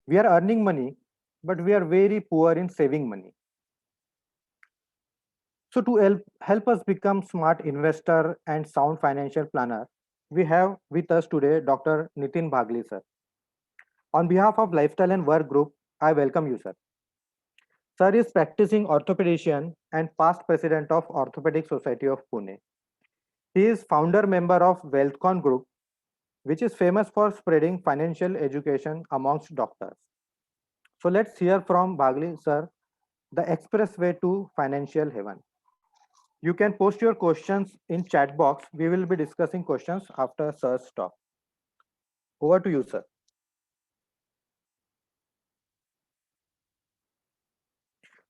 We are earning money, but we are very poor in saving money. So to help us become smart investor and sound financial planner, we have with us today Dr. Nitin Bhagli sir. On behalf of Lifestyle and Work Group, I welcome you sir. Sir is practicing orthopedician and past president of Orthopedic Society of Pune. He is founder member of WealthCon Group, which is famous for spreading financial education amongst doctors. So let's hear from Bhagli sir, the expressway to financial heaven. You can post your questions in chat box. We will be discussing questions after sir's talk. Over to you, sir.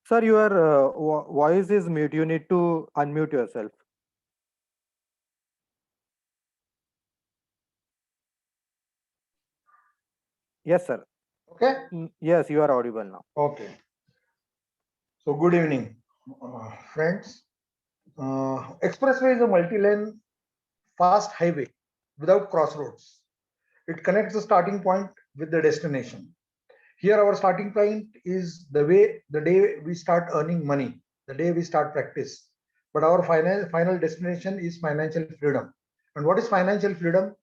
Sir, your voice is mute. You need to unmute yourself. Yes, sir. Okay. Yes, you are audible now. Okay. So good evening, friends. Expressway is a multi-lane fast highway without crossroads. It connects the starting point with the destination. Here, our starting point is the day we start earning money, the day we start practice. But our final destination is financial freedom. And what is financial freedom?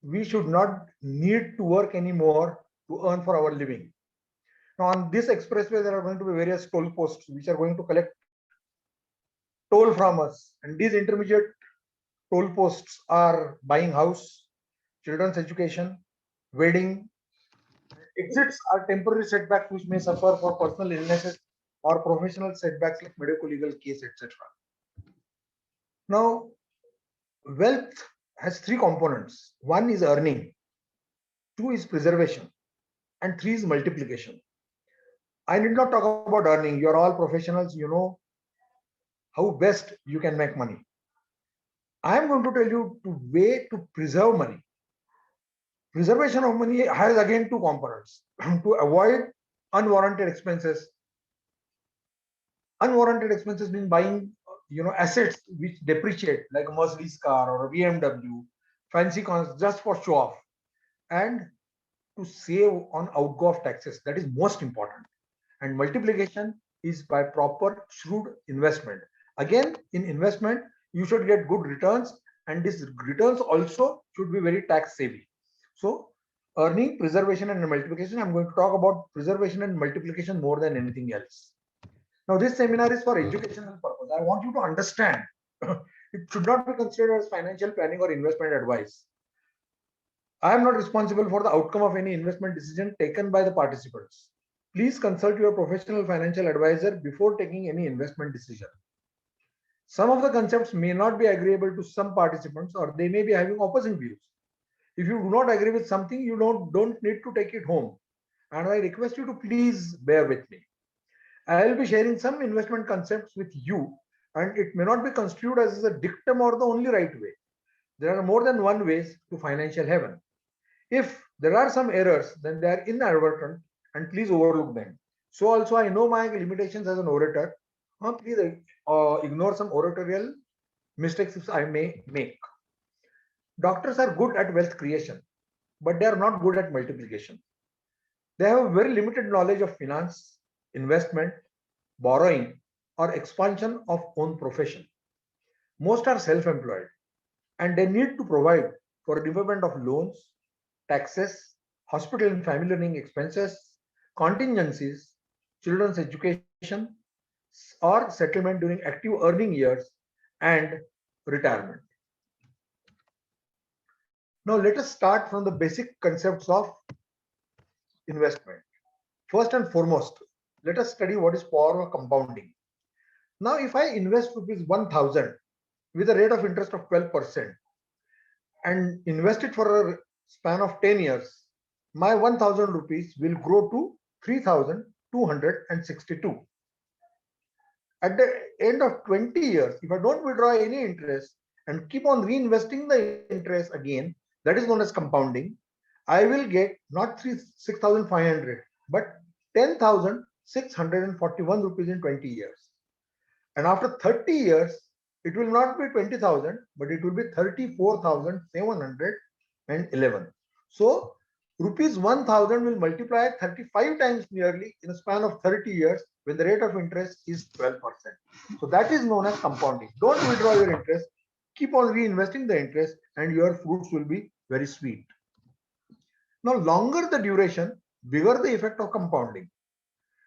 We should not need to work anymore to earn for our living. Now, on this expressway, there are going to be various toll posts which are going to collect toll from us. And these intermediate toll posts are buying house, children's education, wedding. Exits are temporary setbacks which may suffer for personal illnesses or professional setbacks like medical legal case, etc. Now, wealth has three components. One is earning, two is preservation, and three is multiplication. I need not talk about earning. You're all professionals, you know how best you can make money. I am going to tell you to way to preserve money. Preservation of money has again two components to avoid unwarranted expenses. Unwarranted expenses mean buying assets which depreciate like a Mercedes car or a BMW, fancy cars just for show off, and to save on outgo of taxes. That is most important. And multiplication is by proper shrewd investment. Again, in investment, you should get good returns, and these returns also should be very tax savvy. So, earning, preservation, and multiplication. I'm going to talk about preservation and multiplication more than anything else. Now, this seminar is for educational purpose. I want you to understand it should not be considered as financial planning or investment advice. I am not responsible for the outcome of any investment decision taken by the participants. Please consult your professional financial advisor before taking any investment decision. Some of the concepts may not be agreeable to some participants or they may be having opposing views. If you do not agree with something, you don't need to take it home. And I request you to please bear with me. I will be sharing some investment concepts with you, and it may not be construed as a dictum or the only right way. There are more than one ways to financial heaven. If there are some errors, then they are inadvertent and please overlook them. So also I know my limitations as an orator. Please ignore some oratorial mistakes if I may make. Doctors are good at wealth creation, but they are not good at multiplication. They have a very limited knowledge of finance, investment, borrowing, or expansion of own profession. Most are self-employed and they need to provide for repayment of loans, taxes, hospital and family running expenses, contingencies, children's education, or settlement during active earning years, and retirement. Now, let us start from the basic concepts of investment. First and foremost, let us study what is power of compounding. Now, if I invest rupees 1000 with a rate of interest of 12% and invest it for a span of 10 years, my 1000 rupees will grow to 3262. At the end of 20 years, if I don't withdraw any interest and keep on reinvesting the interest again, that is known as compounding, I will get not 6500 but 10,641 rupees in 20 years. And after 30 years, it will not be 20,000, but it will be 34,711. So Rupees 1000 will multiply 35 times nearly in a span of 30 years when the rate of interest is 12%. So that is known as compounding. Don't withdraw your interest, keep on reinvesting the interest, and your fruits will be very sweet. Now, longer the duration, bigger the effect of compounding.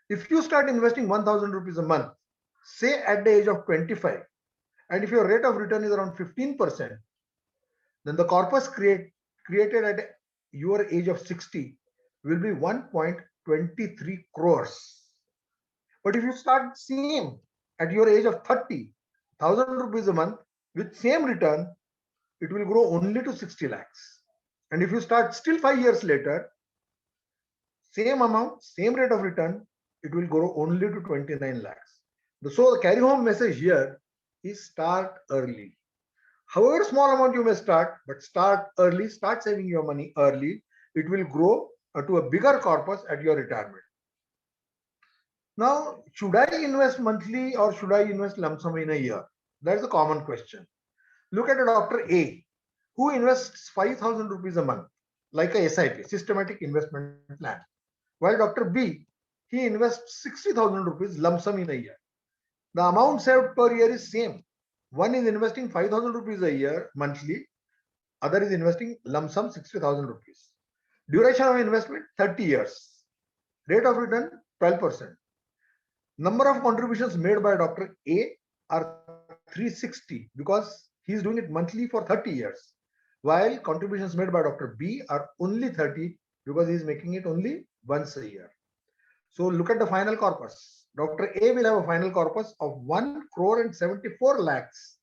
If you start investing 1000 rupees a month, say at the age of 25, and if your rate of return is around 15%, then the corpus created at your age of 60 will be 1.23 crores. But if you start same at your age of 30, 1000 rupees a month with same return, it will grow only to 60 lakhs. And if you start still 5 years later, same amount, same rate of return, it will grow only to 29 lakhs. So the carry home message here is start early. However small amount you may start, but start early, start saving your money early. It will grow to a bigger corpus at your retirement. Now, should I invest monthly or should I invest lump sum in a year? That's a common question. Look at a Dr. A who invests 5,000 rupees a month, like a SIP, systematic investment plan. While Dr. B, he invests 60,000 rupees lump sum in a year. The amount saved per year is same. One is investing 5,000 rupees a year monthly, other is investing lump sum 60,000 rupees. Duration of investment 30 years. Rate of return 12%. Number of contributions made by Dr. A are 360 because he is doing it monthly for 30 years, while contributions made by Dr. B are only 30 because he is making it only once a year. So look at the final corpus. Dr. A will have a final corpus of 1 crore and 74 lakhs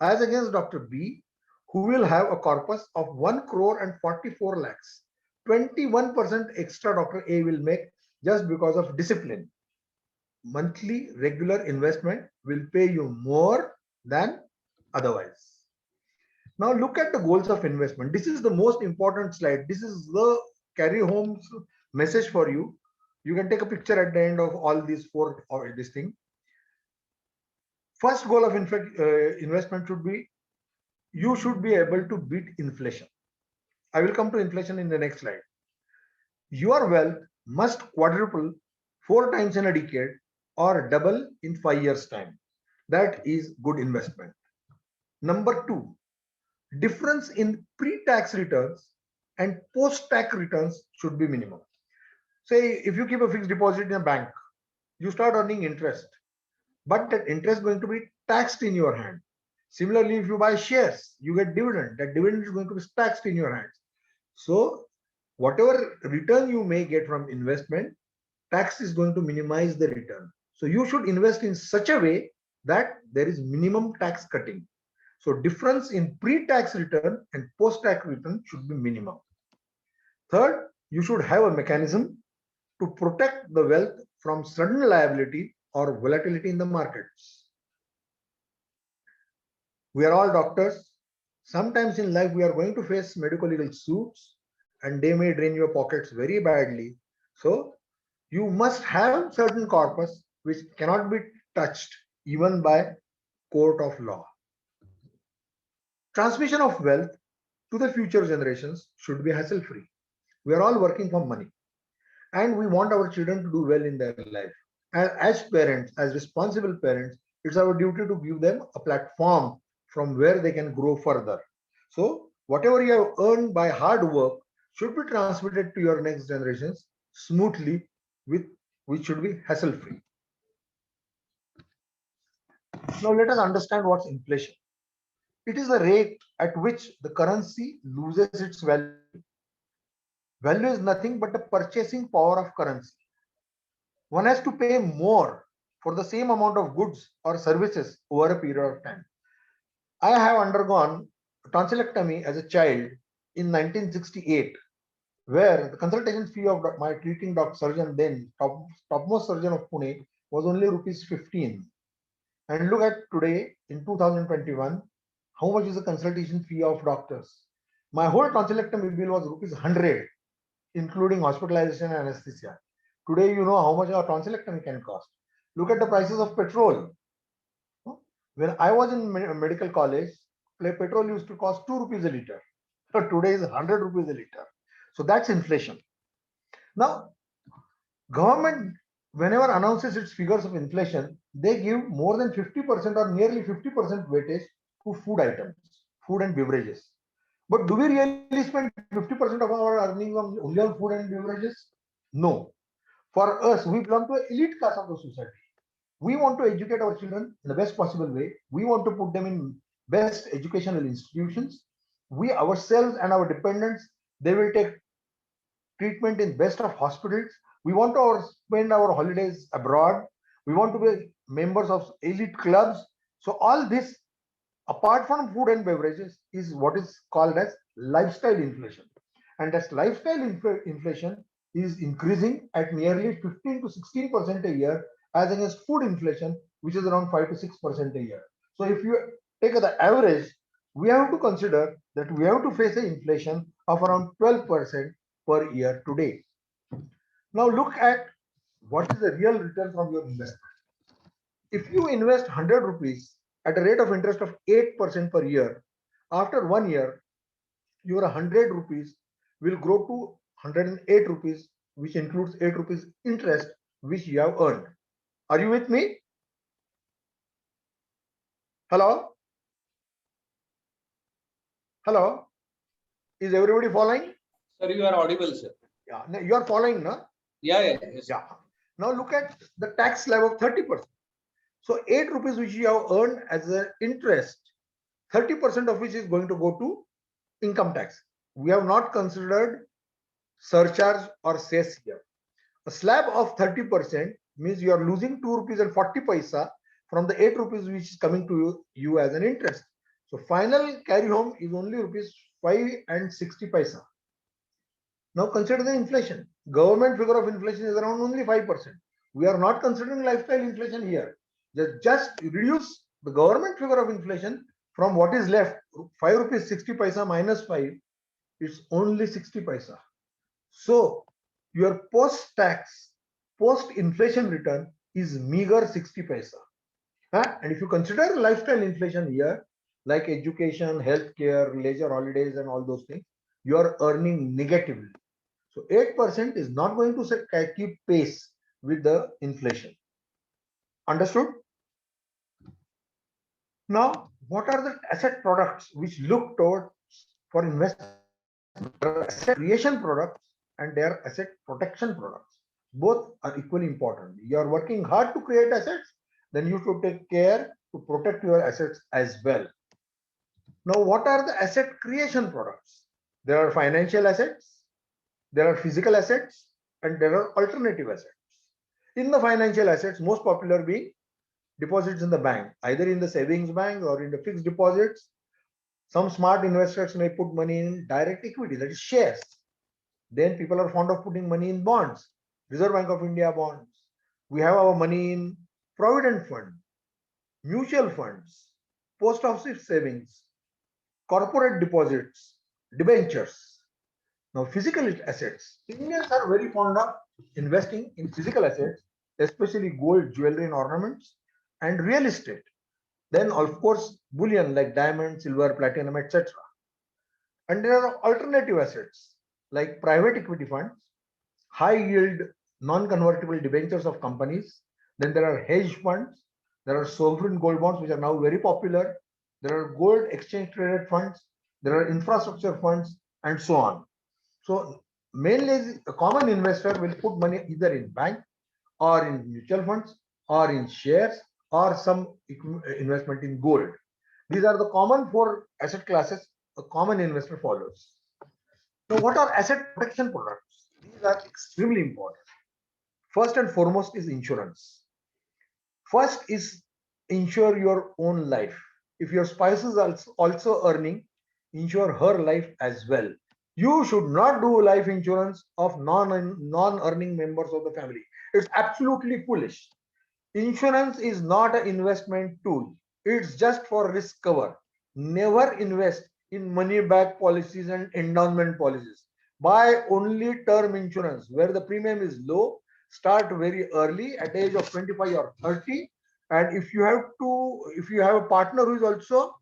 as against Dr. B, who will have a corpus of 1 crore and 44 lakhs. 21% extra Dr. A will make just because of discipline. Monthly regular investment will pay you more than otherwise. Now look at the goals of investment. This is the most important slide. This is the carry home message for you. You can take a picture at the end of all these four or this thing. First goal of investment should be you should be able to beat inflation. I will come to inflation in the next slide. Your wealth must quadruple 4 times in a decade or double in 5 years' time. That is good investment. Number two, difference in pre-tax returns and post-tax returns should be minimum. Say if you keep a fixed deposit in a bank, you start earning interest, but that interest is going to be taxed in your hand. Similarly, if you buy shares, you get dividend. That dividend is going to be taxed in your hands. So whatever return you may get from investment, tax is going to minimize the return. So you should invest in such a way that there is minimum tax cutting. So difference in pre-tax return and post-tax return should be minimum. Third, you should have a mechanism to protect the wealth from sudden liability or volatility in the markets. We are all doctors. Sometimes in life we are going to face medical legal suits and they may drain your pockets very badly. So you must have certain corpus which cannot be touched even by court of law. Transmission of wealth to the future generations should be hassle free. We are all working for money and we want our children to do well in their life. And as parents, as responsible parents, it's our duty to give them a platform from where they can grow further. So whatever you have earned by hard work should be transmitted to your next generations smoothly, which should be hassle free. Now let us understand what's inflation. It is the rate at which the currency loses its value. Value is nothing but the purchasing power of currency. One has to pay more for the same amount of goods or services over a period of time. I have undergone tonsillectomy as a child in 1968, where the consultation fee of my treating doctor surgeon then, topmost surgeon of Pune, was only rupees 15. And look at today in 2021, how much is the consultation fee of doctors? My whole tonsillectomy bill was rupees 100, including hospitalization and anesthesia. Today, you know how much a tonsillectomy can cost. Look at the prices of petrol. When I was in medical college, petrol used to cost 2 rupees a liter. So today is 100 rupees a liter. So that's inflation. Now, government, whenever announces its figures of inflation, they give more than 50% or nearly 50% weightage to food items, food and beverages. But do we really spend 50% of our earnings only on food and beverages? No. For us, we belong to an elite class of the society. We want to educate our children in the best possible way. We want to put them in best educational institutions. We ourselves and our dependents, they will take treatment in best of hospitals. We want to spend our holidays abroad. We want to be members of elite clubs. So all this, apart from food and beverages, is what is called as lifestyle inflation. And that lifestyle inflation is increasing at nearly 15 to 16% a year, as against food inflation, which is around 5 to 6% a year. So if you take the average, we have to consider that we have to face an inflation of around 12% per year today. Now look at what is the real return from your investment. If you invest 100 rupees at a rate of interest of 8% per year, after 1 year, your 100 rupees will grow to 108 rupees, which includes 8 rupees interest which you have earned. Are you with me? Hello? Hello? Is everybody following? Sir, you are audible, sir. Yeah, you are following, no? Yeah. Yes. Yeah. Now look at the tax slab of 30%. So 8 rupees which you have earned as an interest, 30% of which is going to go to income tax. We have not considered surcharge or cess here. A slab of 30% means you are losing 2 rupees and 40 paisa from the 8 rupees which is coming to you as an interest. So final carry home is only rupees 5 and 60 paisa. Now consider the inflation. Government figure of inflation is around only 5%. We are not considering lifestyle inflation here. Just reduce the government figure of inflation from what is left, 5 rupees 60 paisa minus 5, it's only 60 paisa. So your post-tax, post-inflation return is meager 60 paisa. And if you consider lifestyle inflation here, like education, healthcare, leisure holidays, and all those things, you are earning negatively. So 8% is not going to keep pace with the inflation. Understood? Now, what are the asset products which look towards for investment? There are asset creation products and there are asset protection products. Both are equally important. You are working hard to create assets, then you should take care to protect your assets as well. Now, what are the asset creation products? There are financial assets, there are physical assets, and there are alternative assets. In the financial assets, most popular being deposits in the bank, either in the savings bank or in the fixed deposits. Some smart investors may put money in direct equity, that is shares. Then people are fond of putting money in bonds, Reserve Bank of India bonds. We have our money in provident fund, mutual funds, post office savings, corporate deposits, debentures. Now, physical assets. Indians are very fond of investing in physical assets, especially gold, jewelry, and ornaments, and real estate. Then, of course, bullion like diamond, silver, platinum, etc. And there are alternative assets like private equity funds, high yield, non convertible debentures of companies. Then there are hedge funds. There are sovereign gold bonds, which are now very popular. There are gold exchange traded funds. There are infrastructure funds, and so on. So mainly a common investor will put money either in bank or in mutual funds or in shares or some investment in gold. These are the common four asset classes a common investor follows. So what are asset protection products? These are extremely important. First and foremost is insurance. First is insure your own life. If your spouse is also earning, insure her life as well. You should not do life insurance of non-earning members of the family. It's absolutely foolish. Insurance is not an investment tool. It's just for risk cover. Never invest in money back policies and endowment policies. Buy only term insurance where the premium is low. Start very early at the age of 25 or 30. And if you have a partner who is also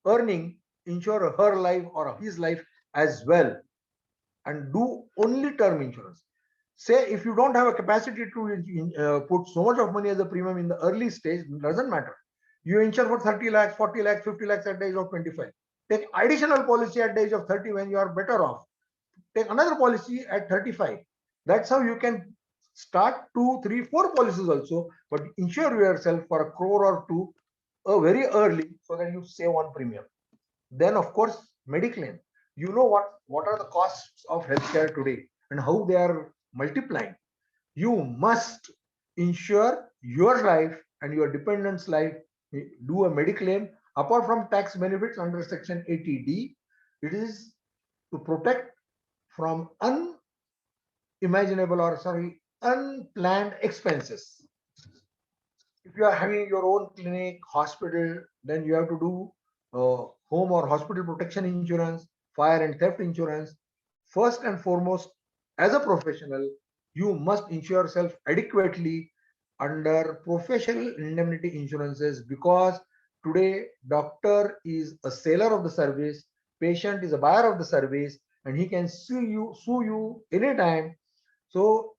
earning, insure her life or his life as well. and do only term insurance. Say if you don't have a capacity to put so much of money as a premium in the early stage, doesn't matter. You insure for 30 lakhs, 40 lakhs, 50 lakhs at the age of 25. Take additional policy at the age of 30 when you are better off. Take another policy at 35. That's how you can start 2, 3, 4 policies also, but insure yourself for a crore or two very early so that you save on premium. Then, of course, Mediclaim. You know what are the costs of healthcare today and how they are multiplying. You must insure your life and your dependent's life. Do a Mediclaim. Apart from tax benefits under Section 80D, it is to protect from unimaginable or sorry unplanned expenses. If you are having your own clinic, hospital, then you have to do home or hospital protection insurance, fire and theft insurance. First and foremost, as a professional, you must insure yourself adequately under professional indemnity insurances, because today doctor is a seller of the service, patient is a buyer of the service, and he can sue you anytime. So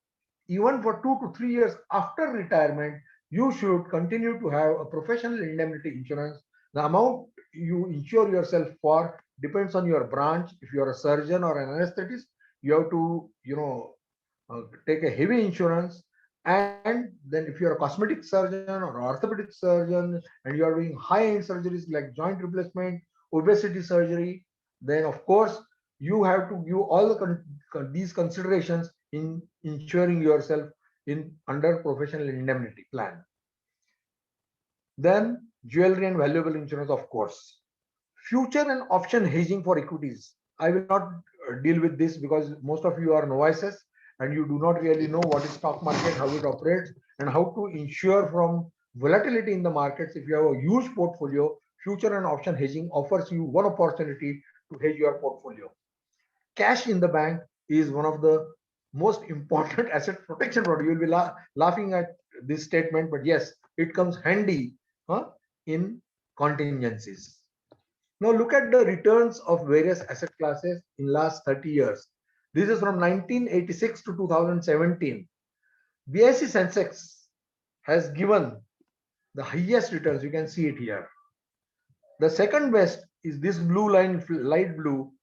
even for 2 to 3 years after retirement, you should continue to have a professional indemnity insurance. The amount you insure yourself for depends on your branch. If you are a surgeon or an anesthetist, you have to, take a heavy insurance. And then if you're a cosmetic surgeon or orthopedic surgeon and you are doing high-end surgeries like joint replacement, obesity surgery, then of course you have to give all these considerations in insuring yourself in under professional indemnity plan. Then jewelry and valuable insurance, of course. Future and option hedging for equities. I will not deal with this because most of you are novices and you do not really know what is stock market, how it operates, and how to insure from volatility in the markets. If you have a huge portfolio, future and option hedging offers you one opportunity to hedge your portfolio. Cash in the bank is one of the most important asset protection product. You will be laughing at this statement, but yes, it comes handy in contingencies. Now look at the returns of various asset classes in last 30 years. This is from 1986 to 2017. BSE Sensex has given the highest returns. You can see it here. The second best is this blue line, light blue.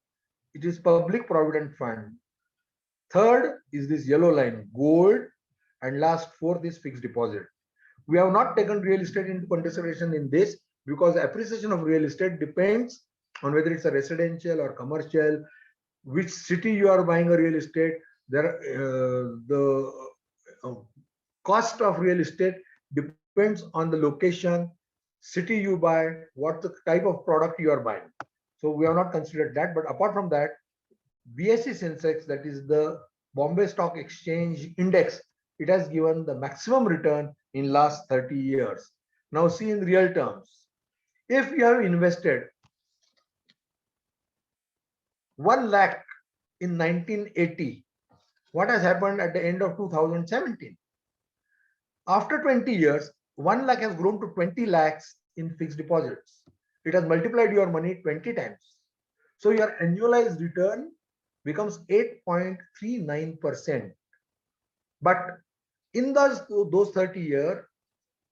It is Public Provident Fund. Third is this yellow line, gold, and last fourth is fixed deposit. We have not taken real estate into consideration in this because the appreciation of real estate depends on whether it's a residential or commercial, which city you are buying a real estate. The cost of real estate depends on the location, city you buy, what the type of product you are buying. So we have not considered that. But apart from that, BSE Sensex, that is the Bombay Stock Exchange Index, it has given the maximum return in last 30 years. Now see in real terms, if you have invested 1 lakh in 1980, what has happened at the end of 2017? After 20 years, 1 lakh has grown to 20 lakhs in fixed deposits. It has multiplied your money 20 times. So your annualized return becomes 8.39%. But in those 30 years,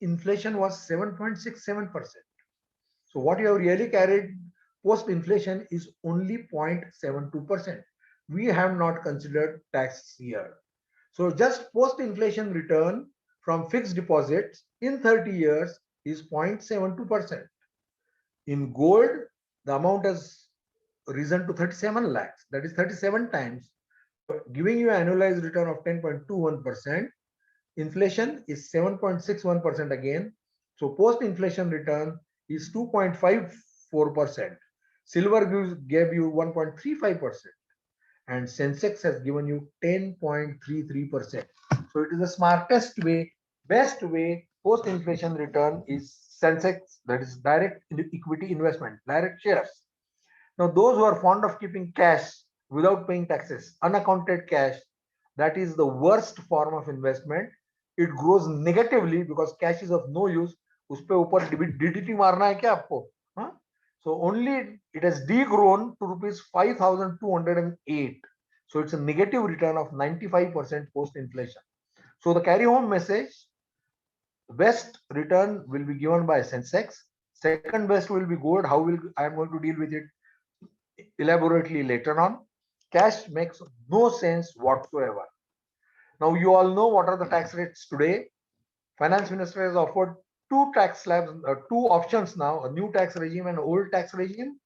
inflation was 7.67%. So what you have really carried post-inflation is only 0.72%. We have not considered tax here. So just post-inflation return from fixed deposits in 30 years is 0.72%. In gold, the amount has risen to 37 lakhs, that is 37 times, giving you an annualized return of 10.21%. Inflation is 7.61% again. So post-inflation return is 2.54%. Silver gave you 1.35%. And Sensex has given you 10.33%. So it is the smartest way, best way. Post-inflation return is Sensex, that is direct equity investment, direct shares. Now, those who are fond of keeping cash without paying taxes, unaccounted cash, that is the worst form of investment. It grows negatively because cash is of no use. उसपे ऊपर DDT मारना है क्या आपको? So only it has degrown to rupees 5,208. So it's a negative return of 95% post-inflation. So the carry home message, best return will be given by Sensex. Second best will be gold. How will I am going to deal with it elaborately later on. Cash makes no sense whatsoever. Now you all know what are the tax rates today. Finance Minister has offered two tax slabs, two options now, a new tax regime and old tax regime.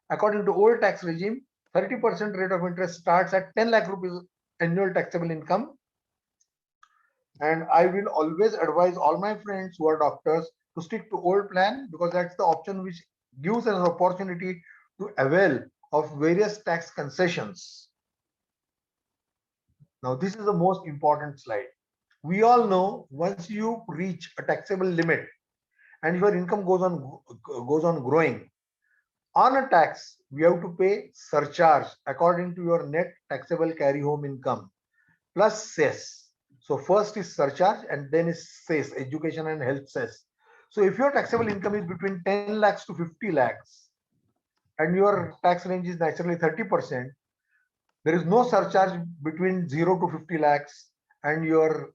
According to old tax regime, 30% rate of interest starts at 10 lakh rupees annual taxable income. And I will always advise all my friends who are doctors to stick to old plan, because that's the option which gives us an opportunity to avail of various tax concessions. Now, this is the most important slide. We all know once you reach a taxable limit and your income goes on growing, on a tax, we have to pay surcharge according to your net taxable carry home income plus cess. So first is surcharge and then is cess, education and health cess. So if your taxable income is between 10 lakhs to 50 lakhs and your tax range is naturally 30%, there is no surcharge between 0 to 50 lakhs and your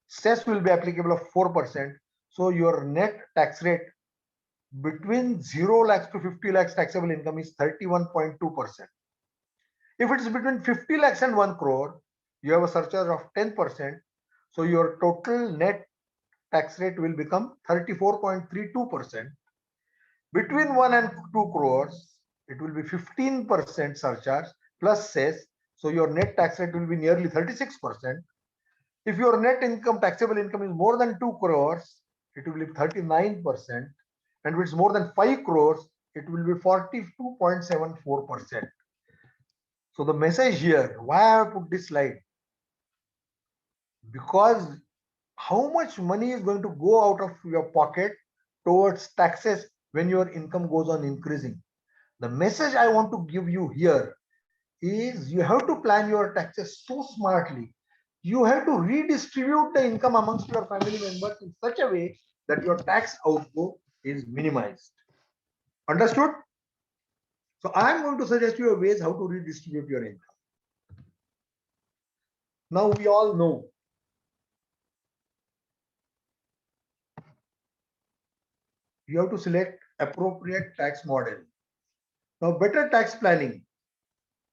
cess will be applicable of 4%. So your net tax rate between 0 lakhs to 50 lakhs taxable income is 31.2%. If it's between 50 lakhs and 1 crore, you have a surcharge of 10%. So your total net tax rate will become 34.32%. Between 1 and 2 crores, it will be 15% surcharge plus cess. So your net tax rate will be nearly 36%. If your net income, taxable income is more than 2 crores, it will be 39%. And if it's more than 5 crores, it will be 42.74%. So the message here, why I have put this slide? Because how much money is going to go out of your pocket towards taxes when your income goes on increasing? The message I want to give you here is you have to plan your taxes so smartly. You have to redistribute the income amongst your family members in such a way that your tax outgo is minimized. Understood? So I am going to suggest you ways how to redistribute your income. Now we all know you have to select appropriate tax model. Now better tax planning,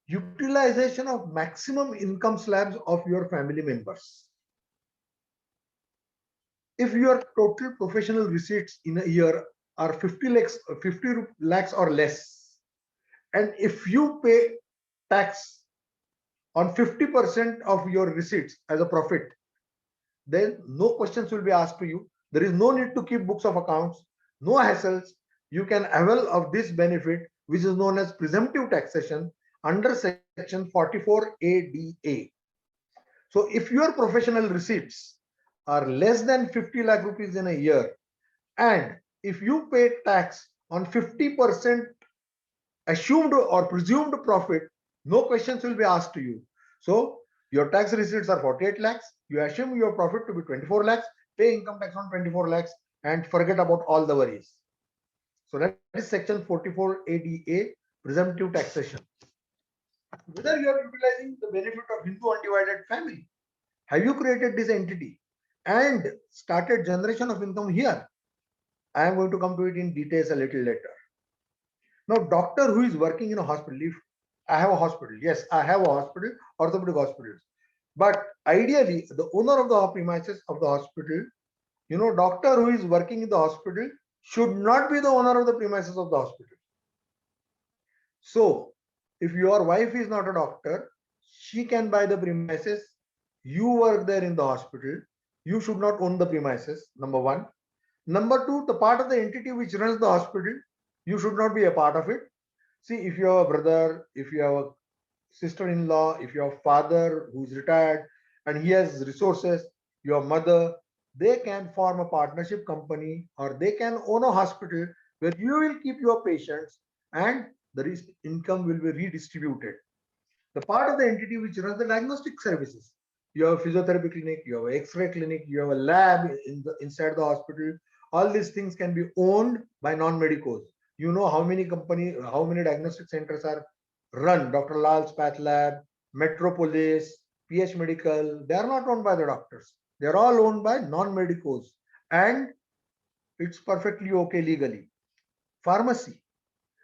utilization of maximum income slabs of your family members. If your total professional receipts in a year are 50 lakhs or less, and if you pay tax on 50% of your receipts as a profit, then no questions will be asked to you. There is no need to keep books of accounts, no hassles. You can avail of this benefit, which is known as presumptive taxation under section 44ADA. So if your professional receipts are less than 50 lakh rupees in a year, and if you pay tax on 50% assumed or presumed profit, no questions will be asked to you. So your tax receipts are 48 lakhs, you assume your profit to be 24 lakhs, pay income tax on 24 lakhs and forget about all the worries. So that is section 44ADA, presumptive taxation. Whether you are utilizing the benefit of Hindu undivided family, have you created this entity and started generation of income here? I am going to come to it in details a little later. Now, doctor who is working in a hospital, if I have a hospital, yes, I have a hospital, orthopedic hospitals, but ideally the owner of the premises of the hospital, doctor who is working in the hospital should not be the owner of the premises of the hospital. So if your wife is not a doctor, she can buy the premises. You work there in the hospital. You should not own the premises, number one. Number two, the part of the entity which runs the hospital, you should not be a part of it. See, if you have a brother, if you have a sister-in-law, if you have a father who is retired and he has resources, your mother, they can form a partnership company or they can own a hospital where you will keep your patients and the income will be redistributed. The part of the entity which runs the diagnostic services, you have a physiotherapy clinic, you have an X-ray clinic, you have a lab inside the hospital. All these things can be owned by non-medicos. You know how many diagnostic centers are run. Dr. Lal's Path Lab, Metropolis, PH Medical, they are not owned by the doctors. They are all owned by non-medicos, and it's perfectly okay legally. Pharmacy,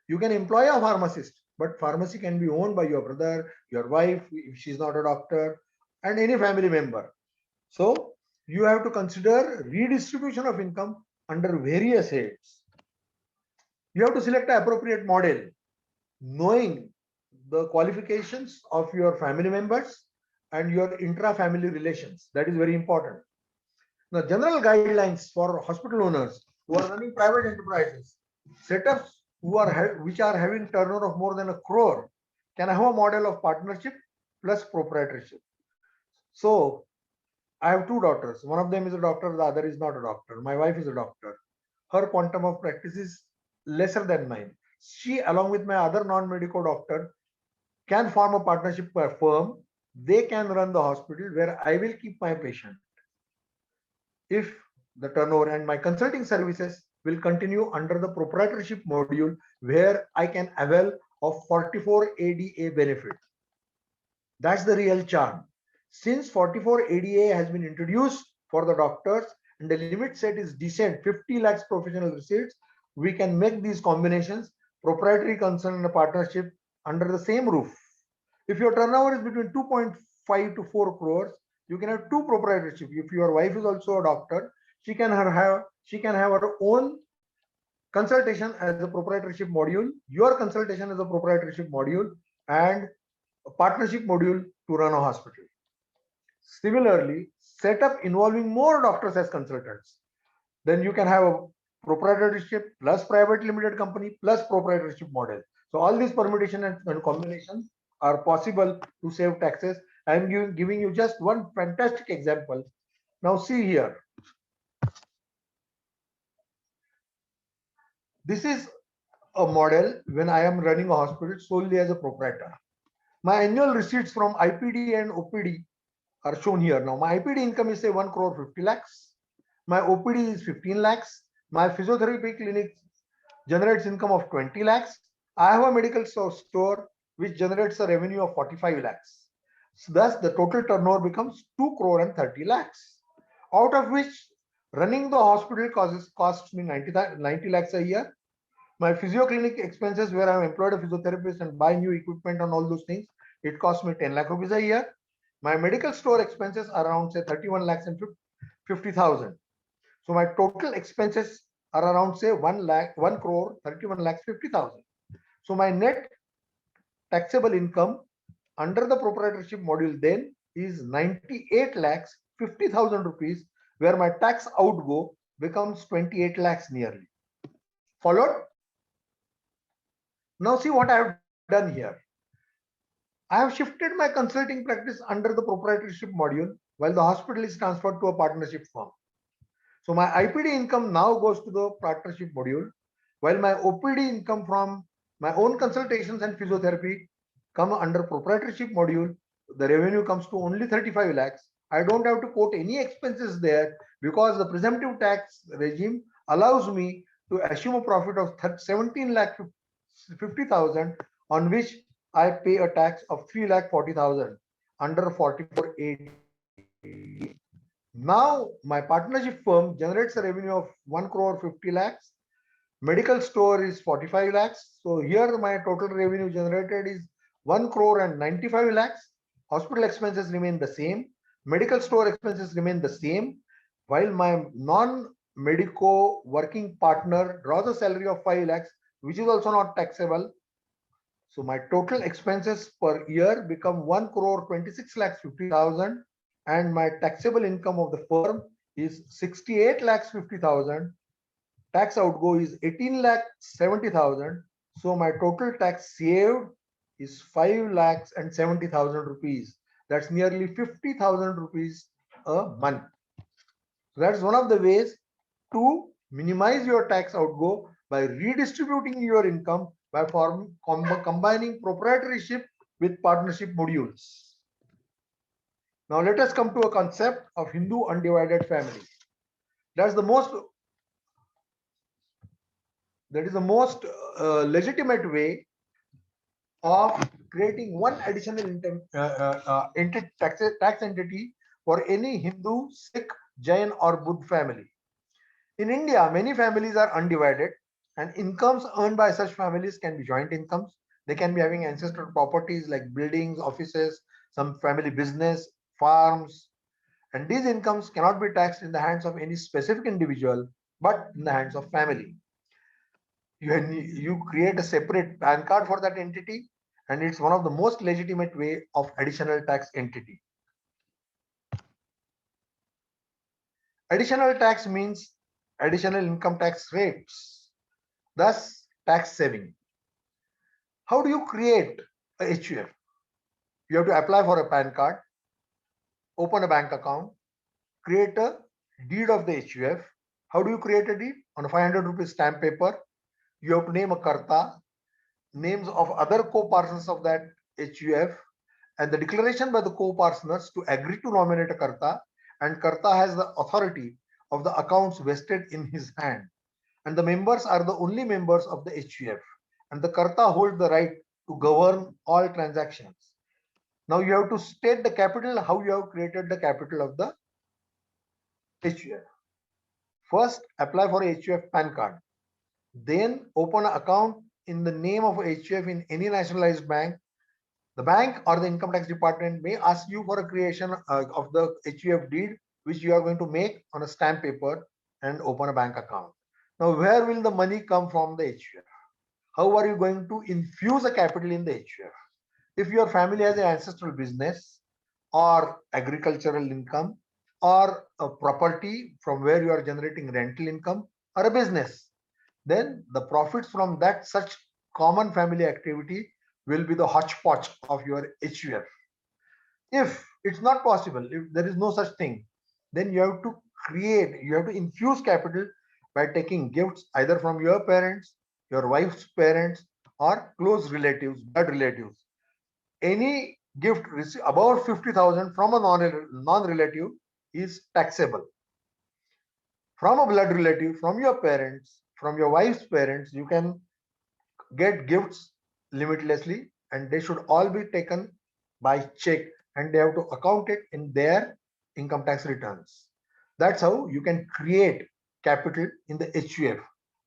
you can employ a pharmacist, but pharmacy can be owned by your brother, your wife, if she's not a doctor, and any family member. So you have to consider redistribution of income under various heads. You have to select an appropriate model, knowing the qualifications of your family members and your intra-family relations. That is very important. Now, general guidelines for hospital owners who are running private enterprises, setups which are having turnover of more than a crore can have a model of partnership plus proprietorship. So, I have two daughters. One of them is a doctor, the other is not a doctor. My wife is a doctor. Her quantum of practice is lesser than mine. She, along with my other non-medical doctor, can form a partnership firm. They can run the hospital where I will keep my patient. If the turnover and my consulting services will continue under the proprietorship module where I can avail of 44 ADA benefit. That's the real charm. Since 44 ADA has been introduced for the doctors and the limit set is decent, 50 lakhs professional receipts, we can make these combinations, proprietary concern and a partnership under the same roof. If your turnover is between 2.5 to 4 crores, you can have two proprietorship. If your wife is also a doctor, she can have her own consultation as a proprietorship module, your consultation as a proprietorship module, and a partnership module to run a hospital. Similarly, setup involving more doctors as consultants. Then you can have a proprietorship plus private limited company plus proprietorship model. So all these permutation and combinations are possible to save taxes. I am giving you just one fantastic example. Now see here. This is a model when I am running a hospital solely as a proprietor. My annual receipts from IPD and OPD are shown here. Now my IPD income is say 1 crore 50 lakhs. My OPD is 15 lakhs. My physiotherapy clinic generates income of 20 lakhs. I have a medical store which generates a revenue of 45 lakhs. So thus the total turnover becomes 2 crore and 30 lakhs, out of which running the hospital costs me 90 lakhs a year. My physio clinic expenses where I'm employed a physiotherapist and buy new equipment and all those things, it costs me 10 lakh rupees a year. My medical store expenses are around say 31 lakhs and 50,000. So my total expenses are around say 1 crore 31 lakhs 50,000. So my net taxable income under the proprietorship module then is 98 lakhs 50,000 rupees, where my tax outgo becomes 28 lakhs nearly. Followed? Now see what I have done here. I have shifted my consulting practice under the proprietorship module while the hospital is transferred to a partnership firm. So my IPD income now goes to the partnership module, while my OPD income from my own consultations and physiotherapy come under proprietorship module. The revenue comes to only 35 lakhs. I don't have to quote any expenses there because the presumptive tax regime allows me to assume a profit of 17 lakh 50,000 on which I pay a tax of 3 lakh 40,000 under 44A. Now my partnership firm generates a revenue of 1 crore 50 lakhs. Medical store is 45 lakhs. So here my total revenue generated is 1 crore and 95 lakhs. Hospital expenses remain the same. Medical store expenses remain the same. While my non-medico working partner draws a salary of 5 lakhs, which is also not taxable. So my total expenses per year become 1 crore 26 lakhs 50,000, and my taxable income of the firm is 68 lakhs 50,000. Tax outgo is 18 lakh 70,000. So my total tax saved is 5 lakhs and 70,000 rupees. That's nearly 50,000 rupees a month. So that's one of the ways to minimize your tax outgo by redistributing your income by combining proprietorship with partnership modules. Now let us come to a concept of Hindu undivided family. That is the most legitimate way of creating one additional tax entity for any Hindu, Sikh, Jain, or Buddha family. In India, many families are undivided, and incomes earned by such families can be joint incomes. They can be having ancestral properties like buildings, offices, some family business, farms, and these incomes cannot be taxed in the hands of any specific individual, but in the hands of family. You create a separate PAN card for that entity, and it's one of the most legitimate way of additional tax entity. Additional tax means additional income tax rates, thus tax saving. How do you create a HUF? You have to apply for a PAN card, open a bank account, create a deed of the HUF. How do you create a deed? On a 500 rupees stamp paper, you have to name a Karta, names of other co-partners of that HUF, and the declaration by the co-partners to agree to nominate a Karta, and Karta has the authority of the accounts vested in his hand. And the members are the only members of the HUF, and the Karta hold the right to govern all transactions. Now you have to state the capital, how you have created the capital of the HUF. First, apply for a HUF PAN card. Then open an account in the name of a HUF in any nationalized bank. The bank or the income tax department may ask you for a creation of the HUF deed, which you are going to make on a stamp paper and open a bank account. Now, where will the money come from the HUF? How are you going to infuse a capital in the HUF? If your family has an ancestral business or agricultural income or a property from where you are generating rental income or a business, then the profits from that such common family activity will be the hodgepodge of your HUF. If it's not possible, if there is no such thing, then you have to infuse capital by taking gifts either from your parents, your wife's parents, or close relatives, blood relatives. Any gift above 50,000 from a non-relative is taxable. From a blood relative, from your parents, from your wife's parents, you can get gifts limitlessly, and they should all be taken by check, and they have to account it in their income tax returns. That's how you can create capital in the HUF.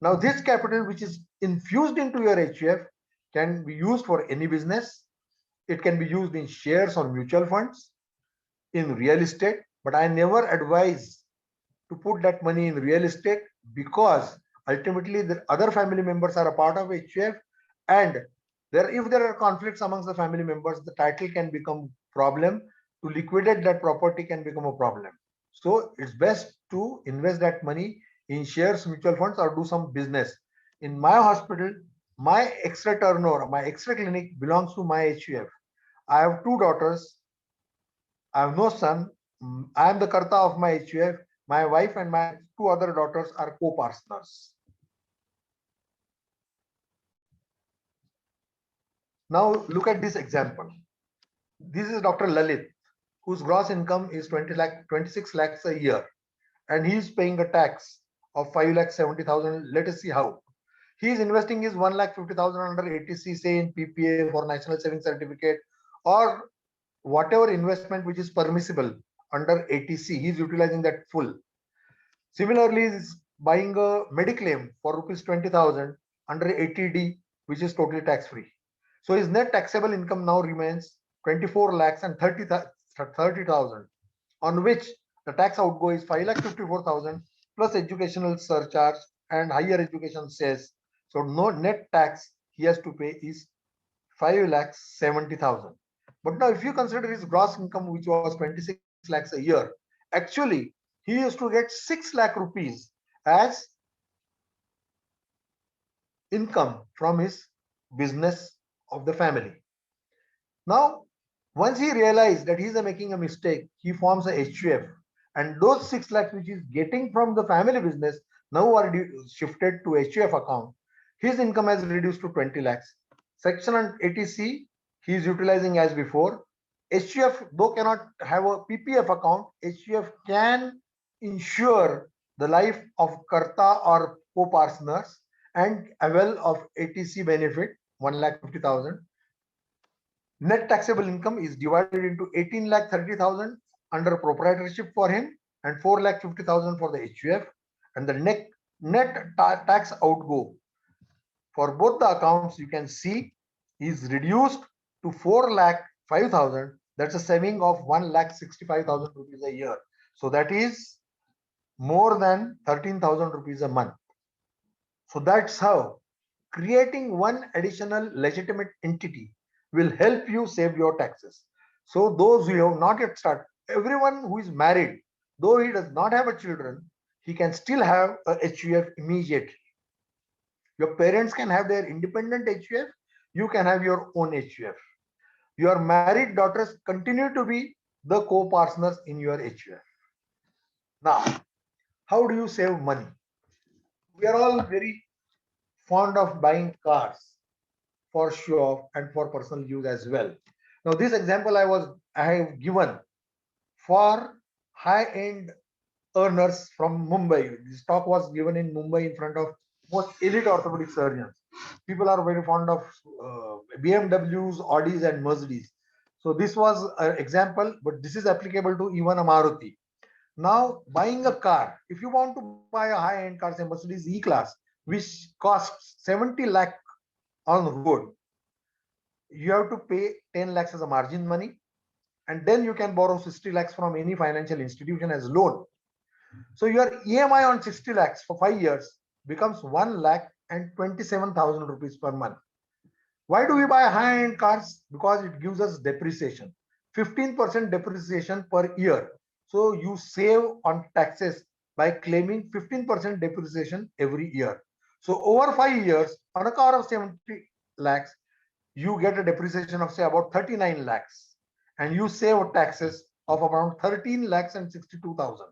Now this capital which is infused into your HUF can be used for any business. It can be used in shares or mutual funds, in real estate, but I never advise to put that money in real estate, because ultimately the other family members are a part of HUF, and if there are conflicts amongst the family members, the title can become problem. To liquidate that property can become a problem. So it's best to invest that money in shares, mutual funds, or do some business. In my hospital, my extra turnover, my extra clinic belongs to my HUF. I have two daughters. I have no son. I am the Karta of my HUF. My wife and my two other daughters are co-partners. Now look at this example. This is Dr. Lalit, whose gross income is 26 lakhs a year, and he is paying a tax of 5,70,000. Let us see how. He is investing his 1,50,000 under ATC, say in PPA for National Savings Certificate, or whatever investment which is permissible under ATC. He is utilizing that full. Similarly, he is buying a mediclaim for rupees 20,000 under ATD, which is totally tax free. So his net taxable income now remains 24 lakhs and 30,000, on which the tax outgo is 5,54,000 plus educational surcharge and higher education cess. So no net tax he has to pay is 5,70,000. But now if you consider his gross income, which was 26 lakhs a year, actually he used to get 6 lakh rupees as income from his business of the family. Now, once he realized that he is making a mistake, he forms a HUF, and those 6 lakhs which is getting from the family business now are shifted to HUF account. His income has reduced to 20 lakhs. Section on ATC he is utilizing as before. HUF, though cannot have a PPF account, HUF can ensure the life of Karta or co-partners and avail of ATC benefit 1,50,000. Net taxable income is divided into 18,30,000 under proprietorship for him and 4,50,000 for the HUF, and the net tax outgo for both the accounts you can see is reduced to 4,05,000. That's a saving of 1,65,000 rupees a year. So that is more than 13,000 rupees a month. So that's how creating one additional legitimate entity will help you save your taxes. So those who have not yet started, everyone who is married, though he does not have a children, he can still have a HUF immediately. Your parents can have their independent HUF, you can have your own HUF. Your married daughters continue to be the co-partners in your HUF. Now, how do you save money? We are all very fond of buying cars for show off and for personal use as well. Now, this example I have given for high-end earners from Mumbai. This talk was given in Mumbai in front of most elite orthopedic surgeons. People are very fond of BMWs, Audis, and Mercedes. So this was an example, but this is applicable to even a Maruti. Now, buying a car, if you want to buy a high-end car, say Mercedes E-Class, which costs 70 lakh on road, you have to pay 10 lakhs as a margin money, and then you can borrow 60 lakhs from any financial institution as loan. So your EMI on 60 lakhs for 5 years becomes 1 lakh and 27,000 rupees per month. Why do we buy high-end cars? Because it gives us depreciation, 15% depreciation per year. So you save on taxes by claiming 15% depreciation every year. So over 5 years, on a car of 70 lakhs, you get a depreciation of say about 39 lakhs, and you save taxes of around 13 lakhs and 62,000.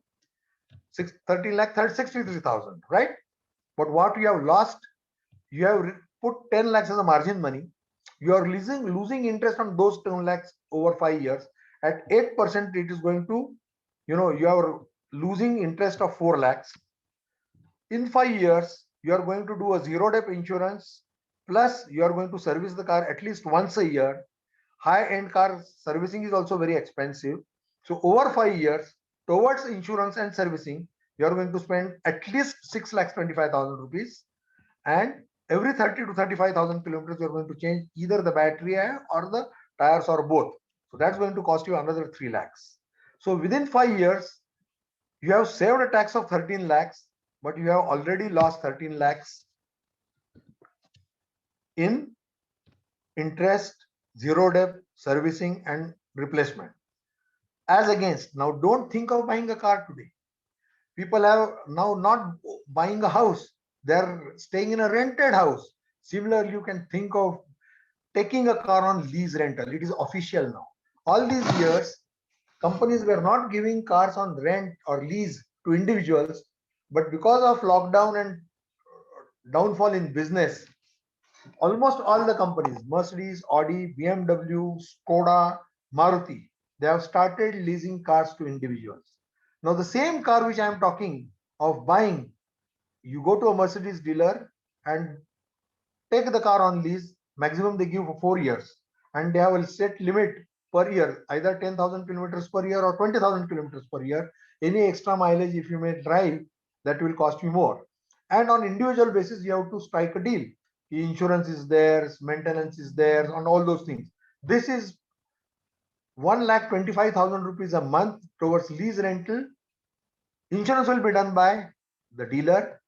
13 lakh 63,000, right? But what you have lost, you have put 10 lakhs as a margin money. You are losing interest on those 10 lakhs over 5 years. At 8%, it is going to, you are losing interest of 4 lakhs. In 5 years, you are going to do a zero debt insurance, plus you are going to service the car at least once a year. High-end car servicing is also very expensive. So over 5 years, towards insurance and servicing, you are going to spend at least 6,25,000 rupees, and every 30 to 35,000 kilometers, you are going to change either the battery or the tires or both. So that's going to cost you another 3 lakhs. So within 5 years, you have saved a tax of 13 lakhs, but you have already lost 13 lakhs in interest, zero debt, servicing, and replacement. As against, now don't think of buying a car today. People have now not buying a house, they're staying in a rented house. Similarly, you can think of taking a car on lease rental. It is official now. All these years, companies were not giving cars on rent or lease to individuals, but because of lockdown and downfall in business, almost all the companies, Mercedes, Audi, BMW, Skoda, Maruti, they have started leasing cars to individuals. Now, the same car which I am talking of buying, you go to a Mercedes dealer and take the car on lease, maximum they give for 4 years, and they have a set limit per year, either 10,000 kilometers per year or 20,000 kilometers per year. Any extra mileage, if you may drive, that will cost you more. And on individual basis, you have to strike a deal. Insurance is there, maintenance is there, and all those things. This is 1,25,000 rupees a month towards lease rental. Insurance will be done by the dealer.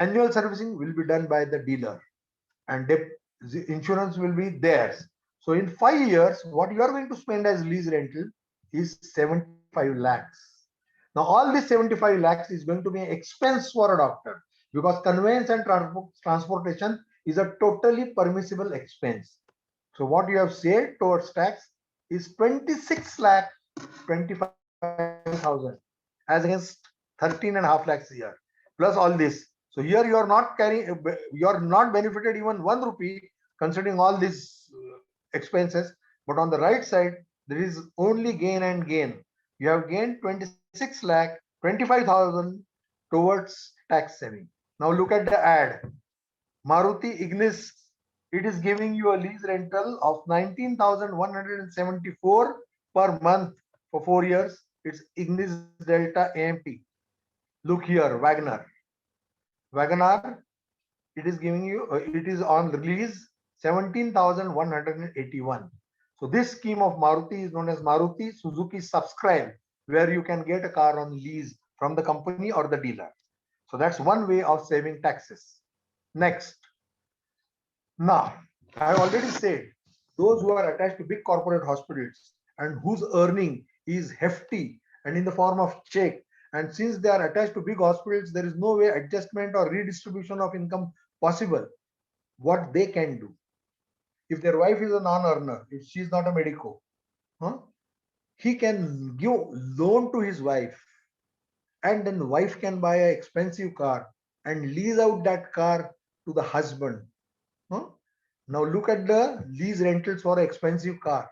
Annual servicing will be done by the dealer, and the insurance will be theirs. So in 5 years, what you are going to spend as lease rental is 75 lakhs. Now all this 75 lakhs is going to be an expense for a doctor, because conveyance and transportation is a totally permissible expense. So what you have saved towards tax is 26 lakh 25,000 as against 13.5 lakhs a year, plus all this. So here you are not benefited even 1 rupee considering all these expenses, but on the right side, there is only gain and gain. You have gained 26 lakh 25,000 towards tax saving. Now look at the ad. Maruti Ignis it is giving you a lease rental of 19,174 per month for 4 years. It's Ignis Delta AMT. Look here, Wagonar, it is giving you, it is on release 17,181. So this scheme of Maruti is known as Maruti Suzuki Subscribe, where you can get a car on lease from the company or the dealer. So that's one way of saving taxes. Next. Now, I already said those who are attached to big corporate hospitals and whose earning is hefty and in the form of check, and since they are attached to big hospitals, there is no way adjustment or redistribution of income possible. What they can do, if their wife is a non-earner, if she is not a medico, huh, he can give loan to his wife, and then wife can buy an expensive car and lease out that car to the husband. Huh? Now look at the lease rentals for an expensive car.